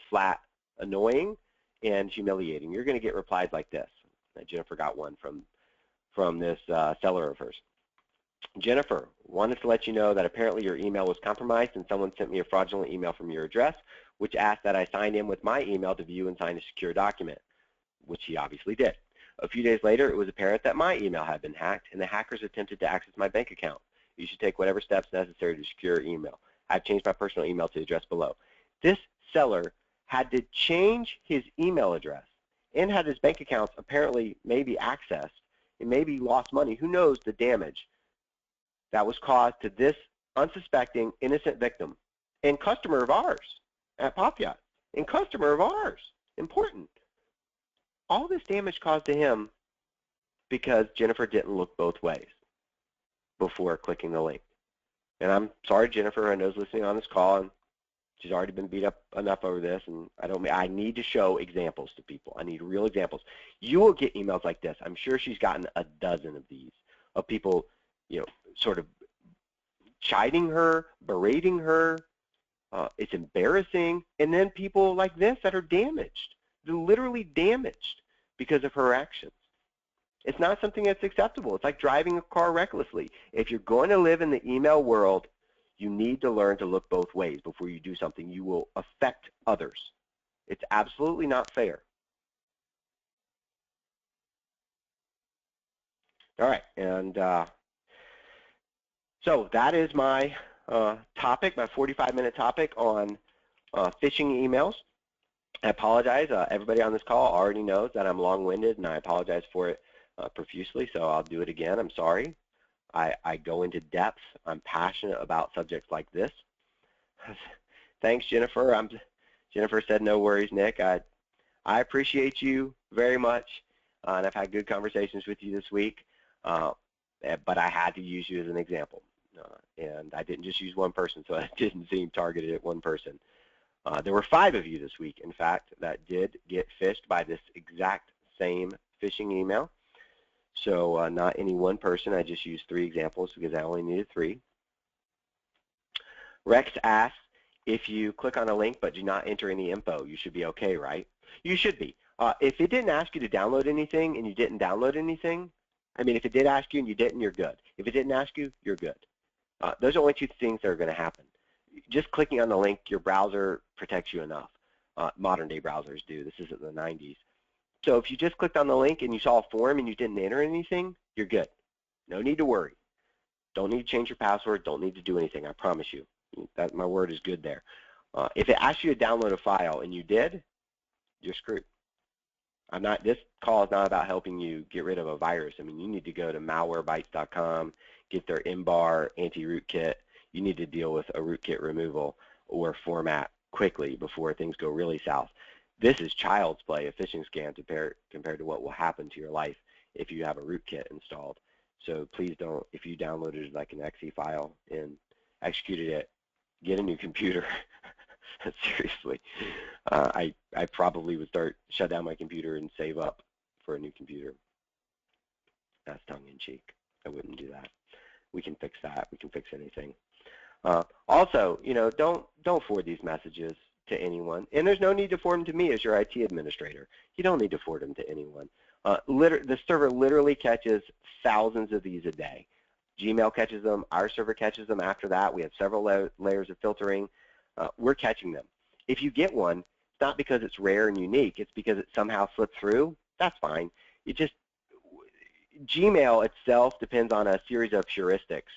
flat annoying and humiliating. You're going to get replies like this. Jennifer got one from this seller of hers. Jennifer, wanted to let you know that apparently your email was compromised and someone sent me a fraudulent email from your address, which asked that I sign in with my email to view and sign a secure document, which he obviously did. A few days later, it was apparent that my email had been hacked and the hackers attempted to access my bank account. You should take whatever steps necessary to secure your email. I've changed my personal email to the address below. This seller had to change his email address and had his bank accounts apparently maybe accessed and maybe lost money. Who knows the damage that was caused to this unsuspecting, innocent victim and customer of ours at Pop Yachts, and customer of ours. Important. All this damage caused to him because Jennifer didn't look both ways before clicking the link. And I'm sorry, Jennifer, I know is listening on this call, and she's already been beat up enough over this, and I need to show examples to people. I need real examples. You will get emails like this. I'm sure she's gotten a dozen of these, of people, sort of chiding her, berating her. It's embarrassing. And then people like this that are damaged. They're literally damaged because of her actions. It's not something that's acceptable. It's like driving a car recklessly. If you're going to live in the email world, you need to learn to look both ways before you do something. You will affect others. It's absolutely not fair. All right, and so that is my topic, my 45-minute topic on phishing emails. I apologize. Everybody on this call already knows that I'm long-winded, and I apologize for it profusely, so I'll do it again. I'm sorry. I go into depth. I'm passionate about subjects like this. Thanks, Jennifer. Jennifer said, no worries, Nick. I appreciate you very much, and I've had good conversations with you this week, but I had to use you as an example. And I didn't just use one person, so it didn't seem targeted at one person. There were 5 of you this week, in fact, that did get phished by this exact same phishing email. So not any one person. I just used 3 examples because I only needed 3. Rex asks, if you click on a link but do not enter any info, you should be okay, right? You should be. If it didn't ask you to download anything and you didn't download anything, I mean, if it did ask you and you didn't, you're good. If it didn't ask you, you're good. Those are only 2 things that are going to happen. Just clicking on the link, your browser protects you enough. Modern day browsers do. This isn't the 90s. So if you just clicked on the link and you saw a form and you didn't enter anything, you're good. No need to worry. Don't need to change your password. Don't need to do anything. I promise you. My word is good there. If it asks you to download a file and you did, you're screwed. This call is not about helping you get rid of a virus. I mean, you need to go to malwarebytes.com, get their MBAR anti-rootkit. You need to deal with a rootkit removal or format quickly before things go really south. This is child's play, a phishing scam compared to what will happen to your life if you have a rootkit installed. So please don't, if you downloaded like an exe file and executed it, get a new computer. Seriously. I probably would shut down my computer and save up for a new computer. That's tongue-in-cheek. I wouldn't do that. We can fix that. We can fix anything. Also, don't forward these messages to anyone, and there's no need to forward them to me as your IT administrator. You don't need to forward them to anyone. The server literally catches thousands of these a day. Gmail catches them. Our server catches them after that. We have several layers of filtering. We're catching them. If you get one, it's not because it's rare and unique. It's because it somehow slipped through. That's fine. Gmail itself depends on a series of heuristics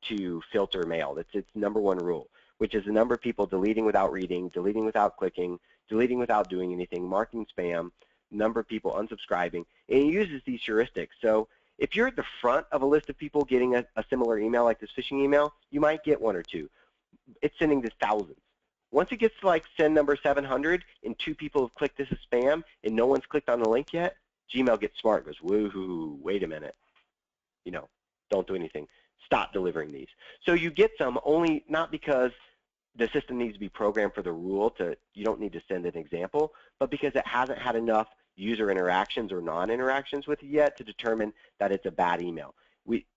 to filter mail. That's its #1 rule, which is the number of people deleting without reading, deleting without clicking, deleting without doing anything, marking spam, number of people unsubscribing, and it uses these heuristics. So if you're at the front of a list of people getting a similar email like this phishing email, you might get 1 or 2. It's sending to thousands. Once it gets to like send number 700 and 2 people have clicked this as spam and no one's clicked on the link yet, Gmail gets smart, goes, woohoo, wait a minute. Don't do anything. Stop delivering these. So you get some only not because the system needs to be programmed for the rule you don't need to send an example, but because it hasn't had enough user interactions or non-interactions with it yet to determine that it's a bad email.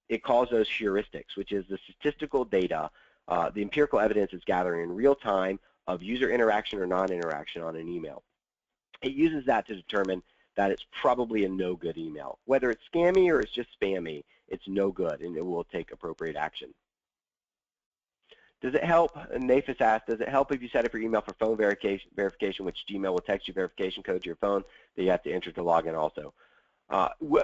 It calls those heuristics, which is the statistical data, the empirical evidence it's gathering in real time of user interaction or non-interaction on an email. It uses that to determine that it's probably a no good email. Whether it's scammy or it's just spammy, it's no good and it will take appropriate action. Does it help, and Nafis asked, does it help if you set up your email for phone verification, which Gmail will text you verification code to your phone that you have to enter to log in also?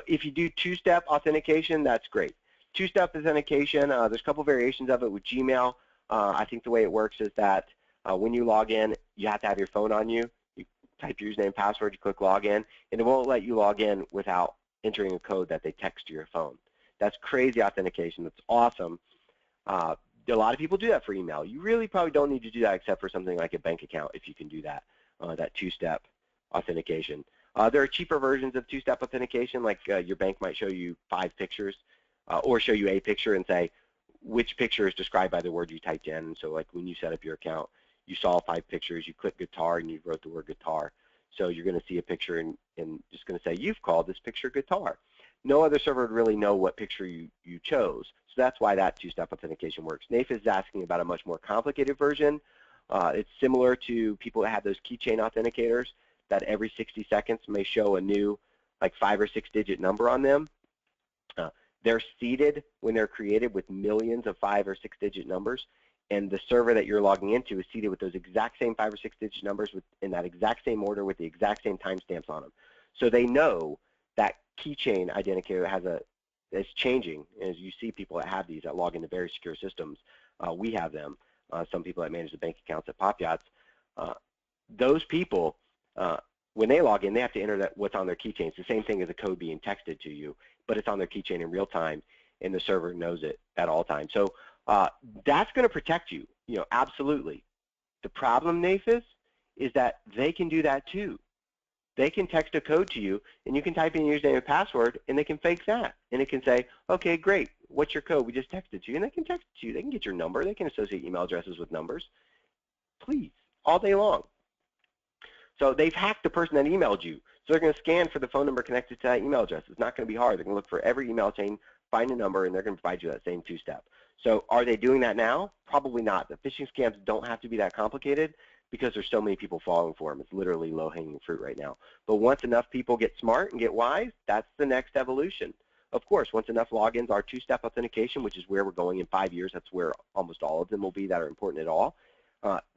If you do 2-step authentication, that's great. 2-step authentication, there's a couple variations of it with Gmail. I think the way it works is that when you log in, you have to have your phone on you. You type your username and password, you click login, and it won't let you log in without entering a code that they text to your phone. That's crazy authentication. That's awesome. A lot of people do that for email. You really probably don't need to do that except for something like a bank account if you can do that, that 2-step authentication. There are cheaper versions of 2-step authentication, like your bank might show you 5 pictures or show you a picture and say which picture is described by the word you typed in. So like when you set up your account, you saw 5 pictures, you click guitar and you wrote the word guitar. So you're going to see a picture and just going to say, you've called this picture guitar. No other server would really know what picture you chose. So that's why that 2-step authentication works. Nafe is asking about a much more complicated version. It's similar to people that have those keychain authenticators that every 60 seconds may show a new like 5 or 6 digit number on them. They're seeded when they're created with millions of 5 or 6 digit numbers, and the server that you're logging into is seeded with those exact same 5 or 6 digit numbers in that exact same order with the exact same timestamps on them. So they know that keychain identifier is changing. As you see people that have these that log into very secure systems, we have them. Some people that manage the bank accounts at Pop Yachts, those people, when they log in, they have to enter what's on their keychain. It's the same thing as a code being texted to you, but it's on their keychain in real time, and the server knows it at all times. So that's going to protect you, absolutely. The problem, Nathis, is that they can do that too. They can text a code to you, and you can type in your username and password, and they can fake that. And it can say, okay, great, what's your code? We just texted to you. And they can text it to you. They can get your number. They can associate email addresses with numbers. Please, all day long. So they've hacked the person that emailed you. So they're going to scan for the phone number connected to that email address. It's not going to be hard. They're going to look for every email chain, find a number, and they're going to provide you that same two-step. So are they doing that now? Probably not. The phishing scams don't have to be that complicated because there's so many people falling for them. It's literally low-hanging fruit right now. But once enough people get smart and get wise, that's the next evolution. Of course, once enough logins are two-step authentication, which is where we're going in 5 years, that's where almost all of them will be that are important at all,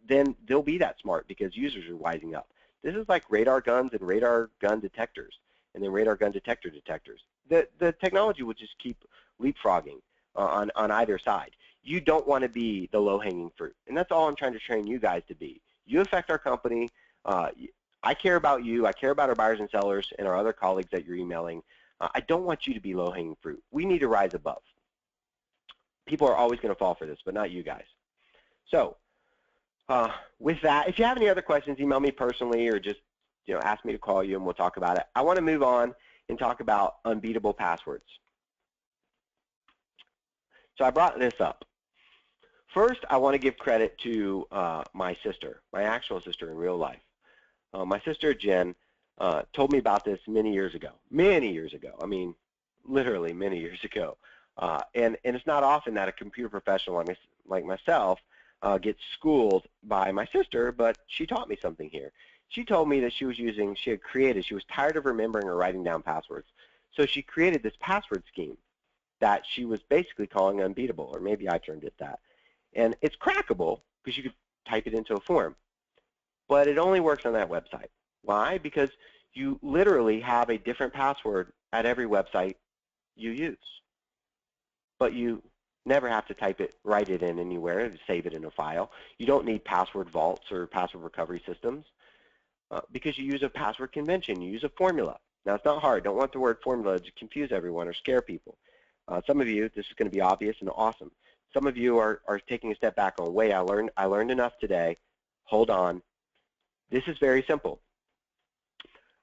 then they'll be that smart because users are wising up. This is like radar guns and radar gun detectors, and then radar gun detector detectors. The technology will just keep leapfrogging on either side. You don't want to be the low-hanging fruit, and that's all I'm trying to train you guys to be. You affect our company. I care about you. I care about our buyers and sellers and our other colleagues that you're emailing. I don't want you to be low-hanging fruit. We need to rise above. People are always going to fall for this, but not you guys. So with that, if you have any other questions, email me personally or just ask me to call you and we'll talk about it. I want to move on and talk about unbeatable passwords. So I brought this up. First, I want to give credit to my sister, my actual sister in real life. My sister, Jen, told me about this many years ago. I mean, literally many years ago. And it's not often that a computer professional like myself gets schooled by my sister, but she taught me something here. She told me that she was tired of remembering or writing down passwords. So she created this password scheme that she was basically calling unbeatable, or maybe I termed it that. And it's crackable because you could type it into a form, but it only works on that website. Why? Because you literally have a different password at every website you use, but you never have to write it in anywhere to save it in a file. You don't need password vaults or password recovery systems because you use a password convention. You use a formula. Now, it's not hard. Don't want the word formula to confuse everyone or scare people. Some of you, this is going to be obvious and awesome. Some of you are taking a step back on, wait, I learned enough today. Hold on. This is very simple.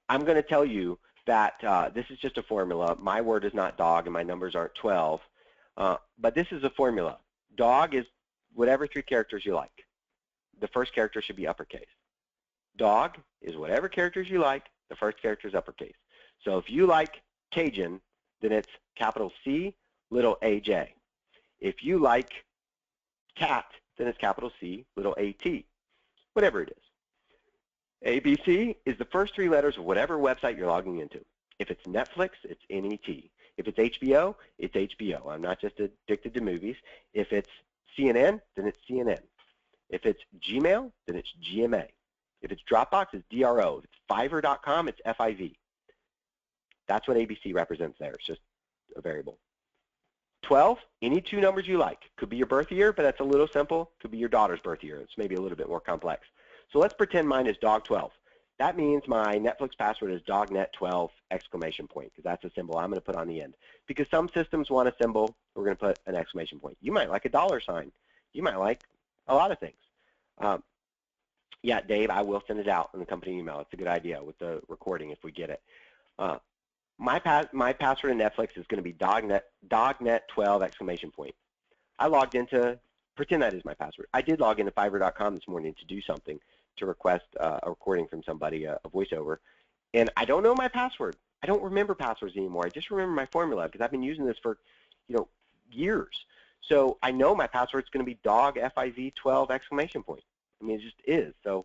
I'm going to tell you that this is just a formula. My word is not dog and my numbers aren't 12. But this is a formula. Dog is whatever 3 characters you like. The first character should be uppercase. Dog is whatever characters you like. The first character is uppercase. So if you like Cajun, then it's capital C, little AJ. If you like cat, then it's capital C, little AT, whatever it is. ABC is the first 3 letters of whatever website you're logging into. If it's Netflix, it's NET. If it's HBO, it's HBO. I'm not just addicted to movies. If it's CNN, then it's CNN. If it's Gmail, then it's GMA. If it's Dropbox, it's DRO. If it's Fiverr.com, it's FIV. That's what ABC represents there. It's just a variable. 12, any 2 numbers you like. Could be your birth year, but that's a little simple. Could be your daughter's birth year. It's maybe a little bit more complex. So let's pretend mine is dog12. That means my Netflix password is dognet12 exclamation point, because that's a symbol I'm going to put on the end. Because some systems want a symbol, we're going to put an exclamation point. You might like a $sign. You might like a lot of things. Yeah, Dave, I will send it out in the company email. It's a good idea with the recording if we get it. My password in Netflix is going to be dognet12 exclamation point. I logged into, pretend that is my password. I did log into Fiverr.com this morning to do something, to request a recording from somebody, a voiceover, and I don't know my password. I don't remember passwords anymore. I just remember my formula because I've been using this for, years. So I know my password is going to be dog FIV12 exclamation point. I mean, it just is. So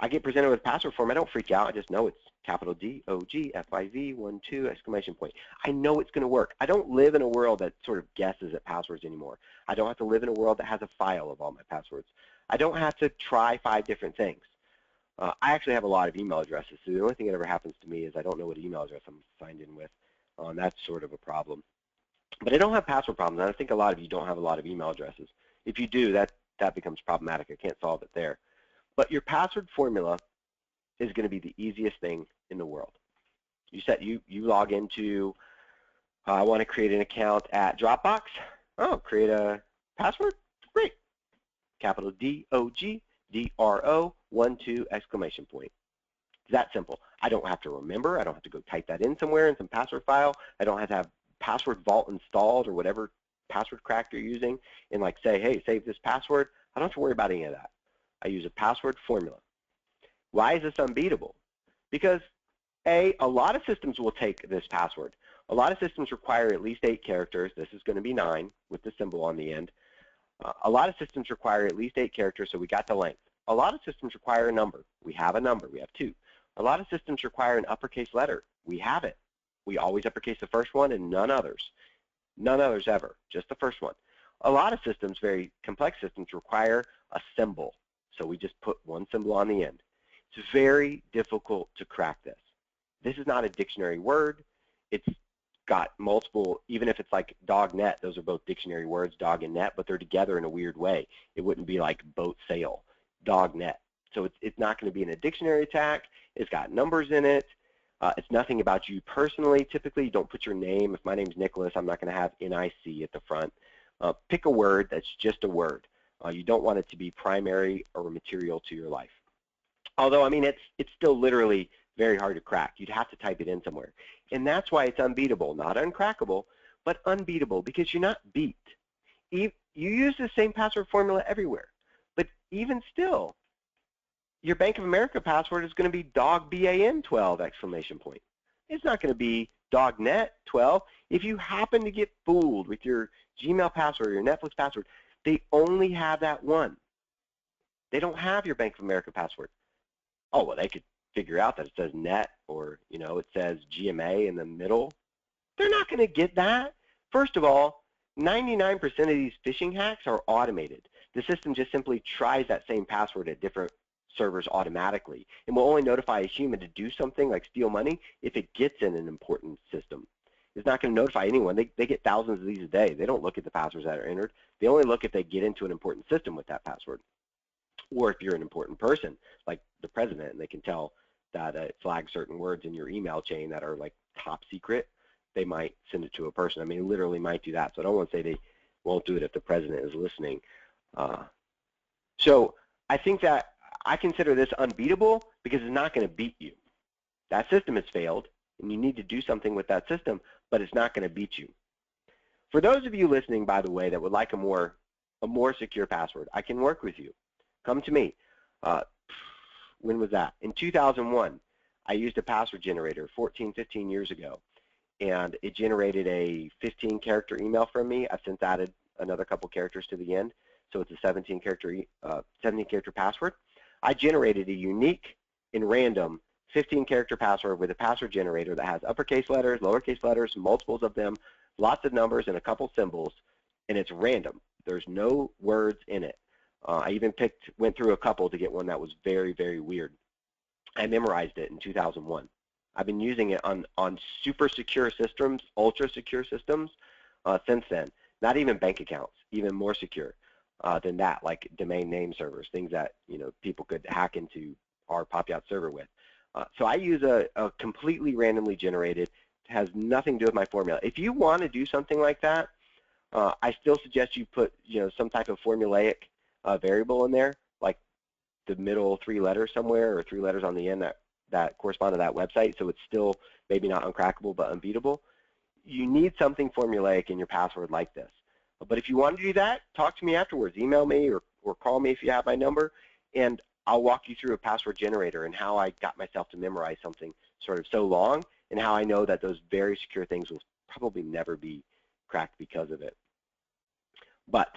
I get presented with a password form. I don't freak out. I just know capital DOGFIV 12 exclamation point. I know it's going to work. I don't live in a world that sort of guesses at passwords anymore. I don't have to live in a world that has a file of all my passwords. I don't have to try 5 different things. I actually have a lot of email addresses, so the only thing that ever happens to me is I don't know what email address I'm signed in with. That's sort of a problem. But I don't have password problems, and I think a lot of you don't have a lot of email addresses. If you do, that becomes problematic. I can't solve it there. But your password formula is going to be the easiest thing in the world. You log into, I want to create an account at Dropbox. Oh, create a password? Great. Capital DOGDRO 12 exclamation point. It's that simple. I don't have to remember. I don't have to go type that in somewhere in some password file. I don't have to have password vault installed or whatever password crack you're using and like say, hey, save this password. I don't have to worry about any of that. I use a password formula. Why is this unbeatable? Because a lot of systems will take this password. A lot of systems require at least 8 characters. This is going to be 9 with the symbol on the end. A lot of systems require at least 8 characters, so we got the length. A lot of systems require a number. We have a number. We have 2. A lot of systems require an uppercase letter. We have it. We always uppercase the first one and none others. None others ever, just the first one. A lot of systems, very complex systems, require a symbol. So we just put one symbol on the end. It's very difficult to crack this. This is not a dictionary word. It's got multiple, even if it's like dog net, those are both dictionary words, dog and net, but they're together in a weird way. It wouldn't be like boat sail, dog net. So it's not going to be in a dictionary attack. It's got numbers in it. It's nothing about you personally. Typically, you don't put your name. If my name's Nicholas, I'm not going to have NIC at the front. Pick a word that's just a word. You don't want it to be primary or material to your life. Although, I mean, it's still literally very hard to crack. You'd have to type it in somewhere. And that's why it's unbeatable, not uncrackable, but unbeatable, because you're not beat. You use the same password formula everywhere. But even still, your Bank of America password is going to be DOGBAN 12 exclamation point. It's not going to be DOGNET 12. If you happen to get fooled with your Gmail password or your Netflix password, they only have that one. They don't have your Bank of America password. Oh, well, they could figure out that it says net or, you know, it says GMA in the middle. They're not going to get that. First of all, 99% of these phishing hacks are automated. The system just simply tries that same password at different servers automatically and will only notify a human to do something like steal money if it gets in an important system. It's not going to notify anyone. They get thousands of these a day. They don't look at the passwords that are entered. They only look if they get into an important system with that password. Or if you're an important person, like the president, and they can tell that it flags certain words in your email chain that are like top secret, they might send it to a person. I mean, literally might do that. So I don't want to say they won't do it if the president is listening. So I think that I consider this unbeatable because it's not going to beat you. That system has failed, and you need to do something with that system, but it's not going to beat you. For those of you listening, by the way, that would like a more secure password, I can work with you. Come to me. When was that? In 2001, I used a password generator 15 years ago, and it generated a 15-character email from me. I've since added another couple characters to the end, so it's a 17-character password. I generated a unique and random 15-character password with a password generator that has uppercase letters, lowercase letters, multiples of them, lots of numbers, and a couple symbols, and it's random. There's no words in it. I even went through a couple to get one that was very, very weird. I memorized it in 2001. I've been using it on super secure systems, ultra secure systems since then. Not even bank accounts, even more secure than that, like domain name servers, things that people could hack into our Pop Yacht server with. So I use a completely randomly generated, has nothing to do with my formula. If you want to do something like that, I still suggest you put some type of formulaic variable in there, like the middle 3 letters somewhere or 3 letters on the end that correspond to that website, so it's still maybe not uncrackable but unbeatable. You need something formulaic in your password like this. But if you want to do that, talk to me afterwards. Email me or call me if you have my number, and I'll walk you through a password generator and how I got myself to memorize something sort of so long, and how I know that those very secure things will probably never be cracked because of it. But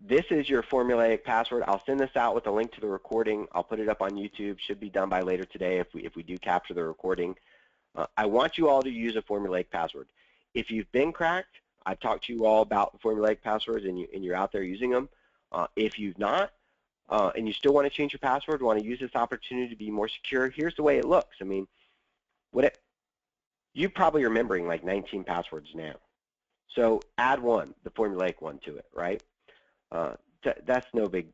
This is your formulaic password. I'll send this out with a link to the recording. I'll put it up on YouTube. Should be done by later today if we do capture the recording. I want you all to use a formulaic password. If you've been cracked, I've talked to you all about the formulaic passwords and you're out there using them. If you've not, and you still want to change your password, want to use this opportunity to be more secure, here's the way it looks. I mean, you're probably remembering like 19 passwords now. So add one, the formulaic one, to it, right? That's no big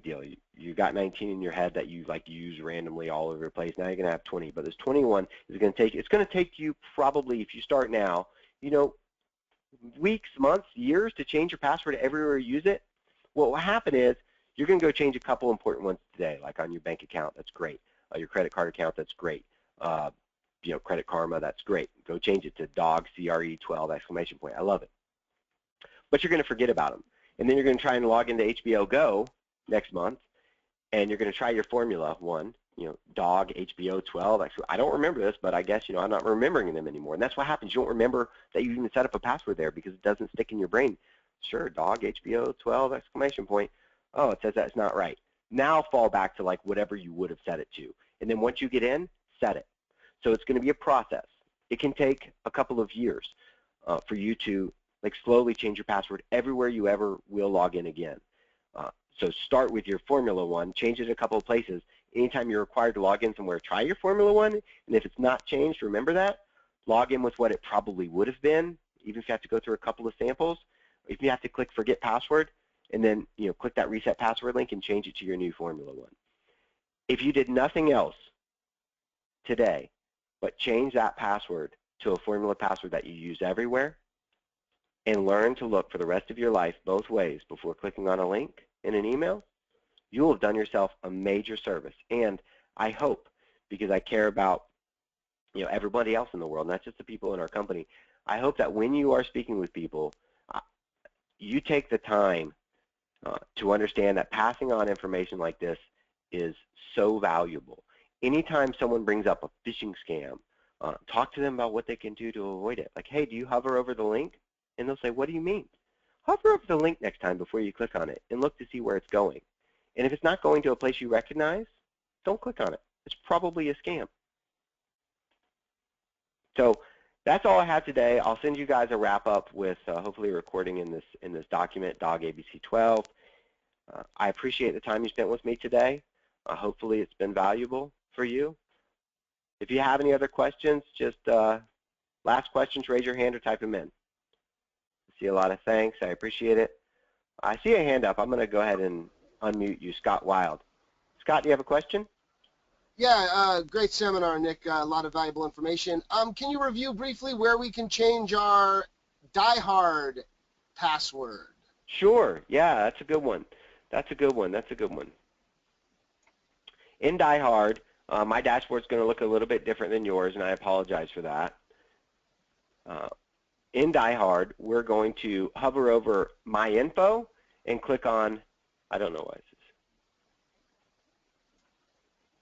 deal. You got 19 in your head that you like to use randomly all over the place. Now you're going to have 20, but this 21 is going to take. It's going to take you probably, if you start now, you know, weeks, months, years to change your password everywhere you use it. What will happen is you're going to go change a couple important ones today, like on your bank account. That's great. Your credit card account. That's great. You know, Credit Karma. That's great. Go change it to dog CRE12 exclamation point. I love it. But you're going to forget about them. And then you're going to try and log into HBO Go next month, and you're going to try your formula one, you know, dog HBO 12. Actually, I don't remember this, but I guess, you know, I'm not remembering them anymore. And that's what happens. You don't remember that you even set up a password there because it doesn't stick in your brain. Sure, dog HBO 12 exclamation point. Oh, it says that's not right. Now fall back to like whatever you would have set it to. And then once you get in, set it. So it's going to be a process. It can take a couple of years for you to like slowly change your password everywhere you ever will log in again. So start with your formula one, change it a couple of places. Anytime you're required to log in somewhere, try your formula one, and if it's not changed, remember that. Log in with what it probably would have been, even if you have to go through a couple of samples. If you have to click forget password, and then, you know, click that reset password link and change it to your new formula one. If you did nothing else today but change that password to a formula password that you use everywhere, and learn to look for the rest of your life both ways before clicking on a link in an email, you will have done yourself a major service. And I hope, because I care about, you know, everybody else in the world, not just the people in our company, I hope that when you are speaking with people, you take the time to understand that passing on information like this is so valuable. Anytime someone brings up a phishing scam, talk to them about what they can do to avoid it. Like, hey, do you hover over the link? And they'll say, what do you mean? Hover over the link next time before you click on it and look to see where it's going. And if it's not going to a place you recognize, don't click on it. It's probably a scam. So that's all I have today. I'll send you guys a wrap-up with hopefully a recording in this document, Dog ABC 12. I appreciate the time you spent with me today. Hopefully it's been valuable for you. If you have any other questions, just last questions, raise your hand or type them in. I see a lot of thanks. I appreciate it. I see a hand up. I'm going to go ahead and unmute you, Scott Wild. Scott, do you have a question? Yeah, great seminar, Nick. A lot of valuable information. Can you review briefly where we can change our diehard password? Sure. Yeah, that's a good one. That's a good one. That's a good one. In diehard, my dashboard's going to look a little bit different than yours, and I apologize for that. In diehard, we're going to hover over My Info and click on, I don't know why this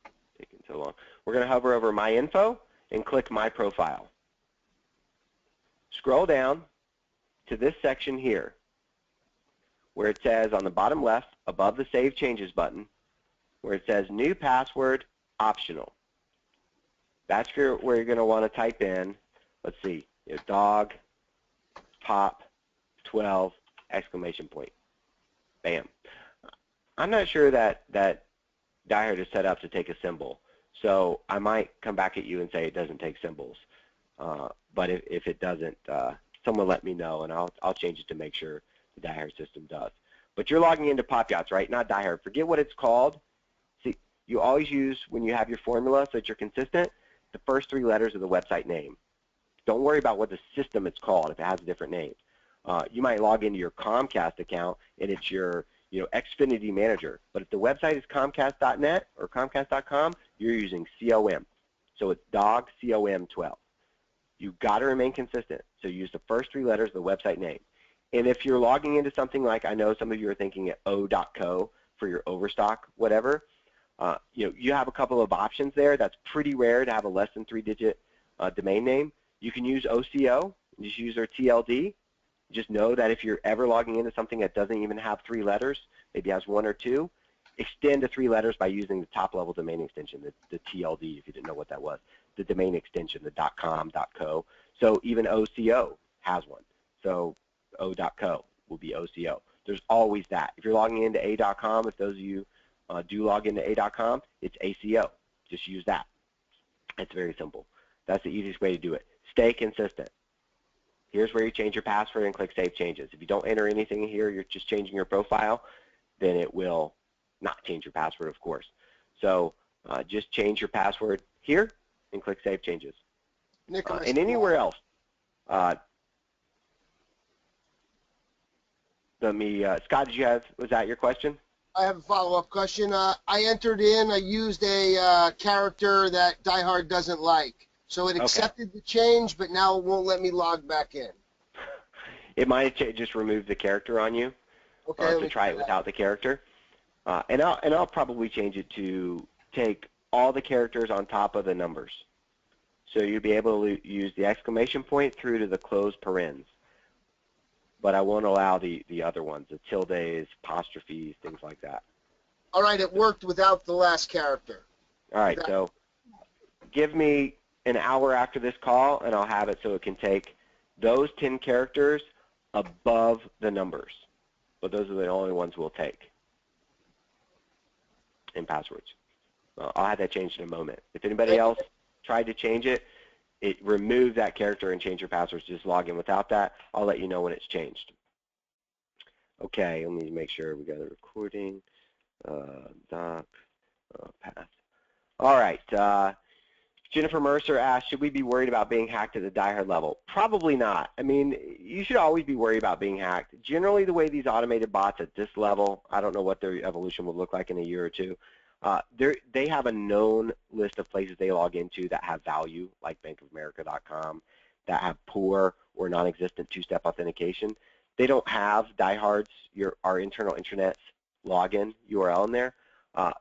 is taking so long. We're going to hover over My Info and click My Profile. Scroll down to this section here where it says on the bottom left above the Save Changes button where it says New Password Optional. That's where you're going to want to type in, let's see, dog pop 12 exclamation point. Bam. I'm not sure that diehard is set up to take a symbol, so I might come back at you and say it doesn't take symbols. But if it doesn't, someone let me know, and I'll change it to make sure the diehard system does. But you're logging into Pop Yachts, right? Not diehard. Forget what it's called. See, you always use, when you have your formula so that you're consistent, the first 3 letters of the website name. Don't worry about what the system it's called if it has a different name. You might log into your Comcast account and it's your Xfinity Manager. But if the website is Comcast.net or Comcast.com, you're using COM. So it's dog COM 12. You've got to remain consistent. So use the first 3 letters of the website name. And if you're logging into something like, I know some of you are thinking at o.co for your overstock, whatever, you have a couple of options there. That's pretty rare to have a less than 3-digit domain name. You can use OCO, just use their TLD, Just know that if you're ever logging into something that doesn't even have 3 letters, maybe has 1 or 2, extend to 3 letters by using the top-level domain extension, the TLD, if you didn't know what that was, the domain extension, the .com, .co. So even OCO has one. So O.co will be OCO. There's always that. If you're logging into A.com, if those of you do log into A.com, it's ACO. Just use that. It's very simple. That's the easiest way to do it. Stay consistent. Here's where you change your password and click Save Changes. If you don't enter anything here, you're just changing your profile, then it will not change your password, of course. So just change your password here and click Save Changes. Nick, and anywhere else. Scott, was that your question? I have a follow-up question. I used a character that DieHard doesn't like. So it accepted the change, but now it won't let me log back in. It might have just removed the character on you. To try it without the character. And I'll probably change it to take all the characters on top of the numbers. So you'll be able to use the exclamation point through to the closed parens. But I won't allow the other ones, the tildes, apostrophes, things like that. All right, it worked without the last character. All right, so give me an hour after this call, and I'll have it so it can take those 10 characters above the numbers. But those are the only ones we'll take in passwords. I'll have that changed in a moment. If anybody else tried to change it, it removed that character and changed your passwords. Just log in without that. I'll let you know when it's changed. Okay, let me make sure we got a recording. Path. All right. Jennifer Mercer asked, should we be worried about being hacked at the DieHard level? Probably not. I mean, you should always be worried about being hacked. Generally, the way these automated bots at this level, I don't know what their evolution will look like in a year or two, they have a known list of places they log into that have value, like bankofamerica.com, that have poor or non-existent two-step authentication. They don't have DieHard's, our internal intranet's login URL in there.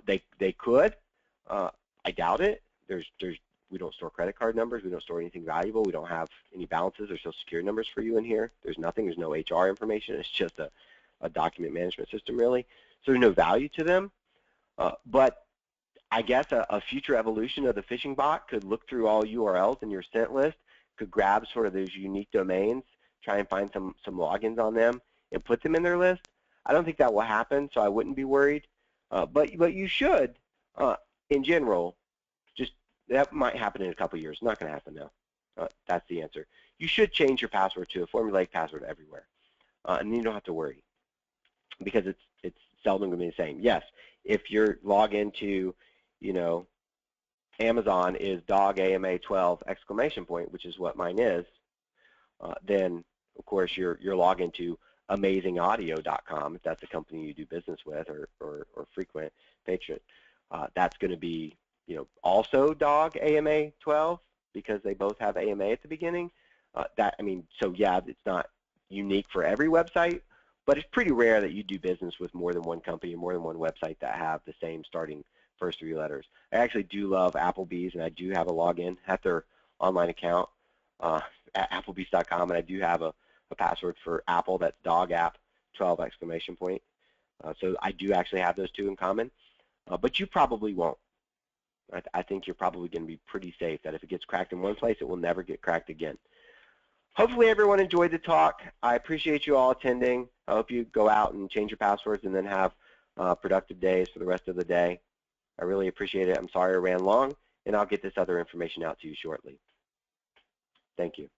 They could. I doubt it. We don't store credit card numbers. We don't store anything valuable. We don't have any balances or social security numbers for you in here. There's nothing. There's no HR information. It's just a document management system, really. So there's no value to them. But I guess a future evolution of the phishing bot could look through all URLs in your sent list, could grab sort of those unique domains, try and find some logins on them, and put them in their list. I don't think that will happen, so I wouldn't be worried. But you should, in general, that might happen in a couple of years. Not going to happen now. That's the answer. You should change your password to a formulaic password everywhere, and you don't have to worry because it's seldom going to be the same. Yes, if your login to, Amazon is dogama12 exclamation point, which is what mine is, then of course your login to amazingaudio.com, if that's a company you do business with or frequent patron, that's going to be also dog AMA 12 because they both have AMA at the beginning. So yeah, it's not unique for every website, but it's pretty rare that you do business with more than one company or more than one website that have the same starting first 3 letters. I actually do love Applebee's, and I do have a login at their online account at applebees.com, and I do have a password for Apple that's dogapp12 exclamation point. So I do actually have those 2 in common, but you probably won't. I think you're probably going to be pretty safe that if it gets cracked in one place, it will never get cracked again. Hopefully everyone enjoyed the talk. I appreciate you all attending. I hope you go out and change your passwords and then have productive days for the rest of the day. I really appreciate it. I'm sorry I ran long, and I'll get this other information out to you shortly. Thank you.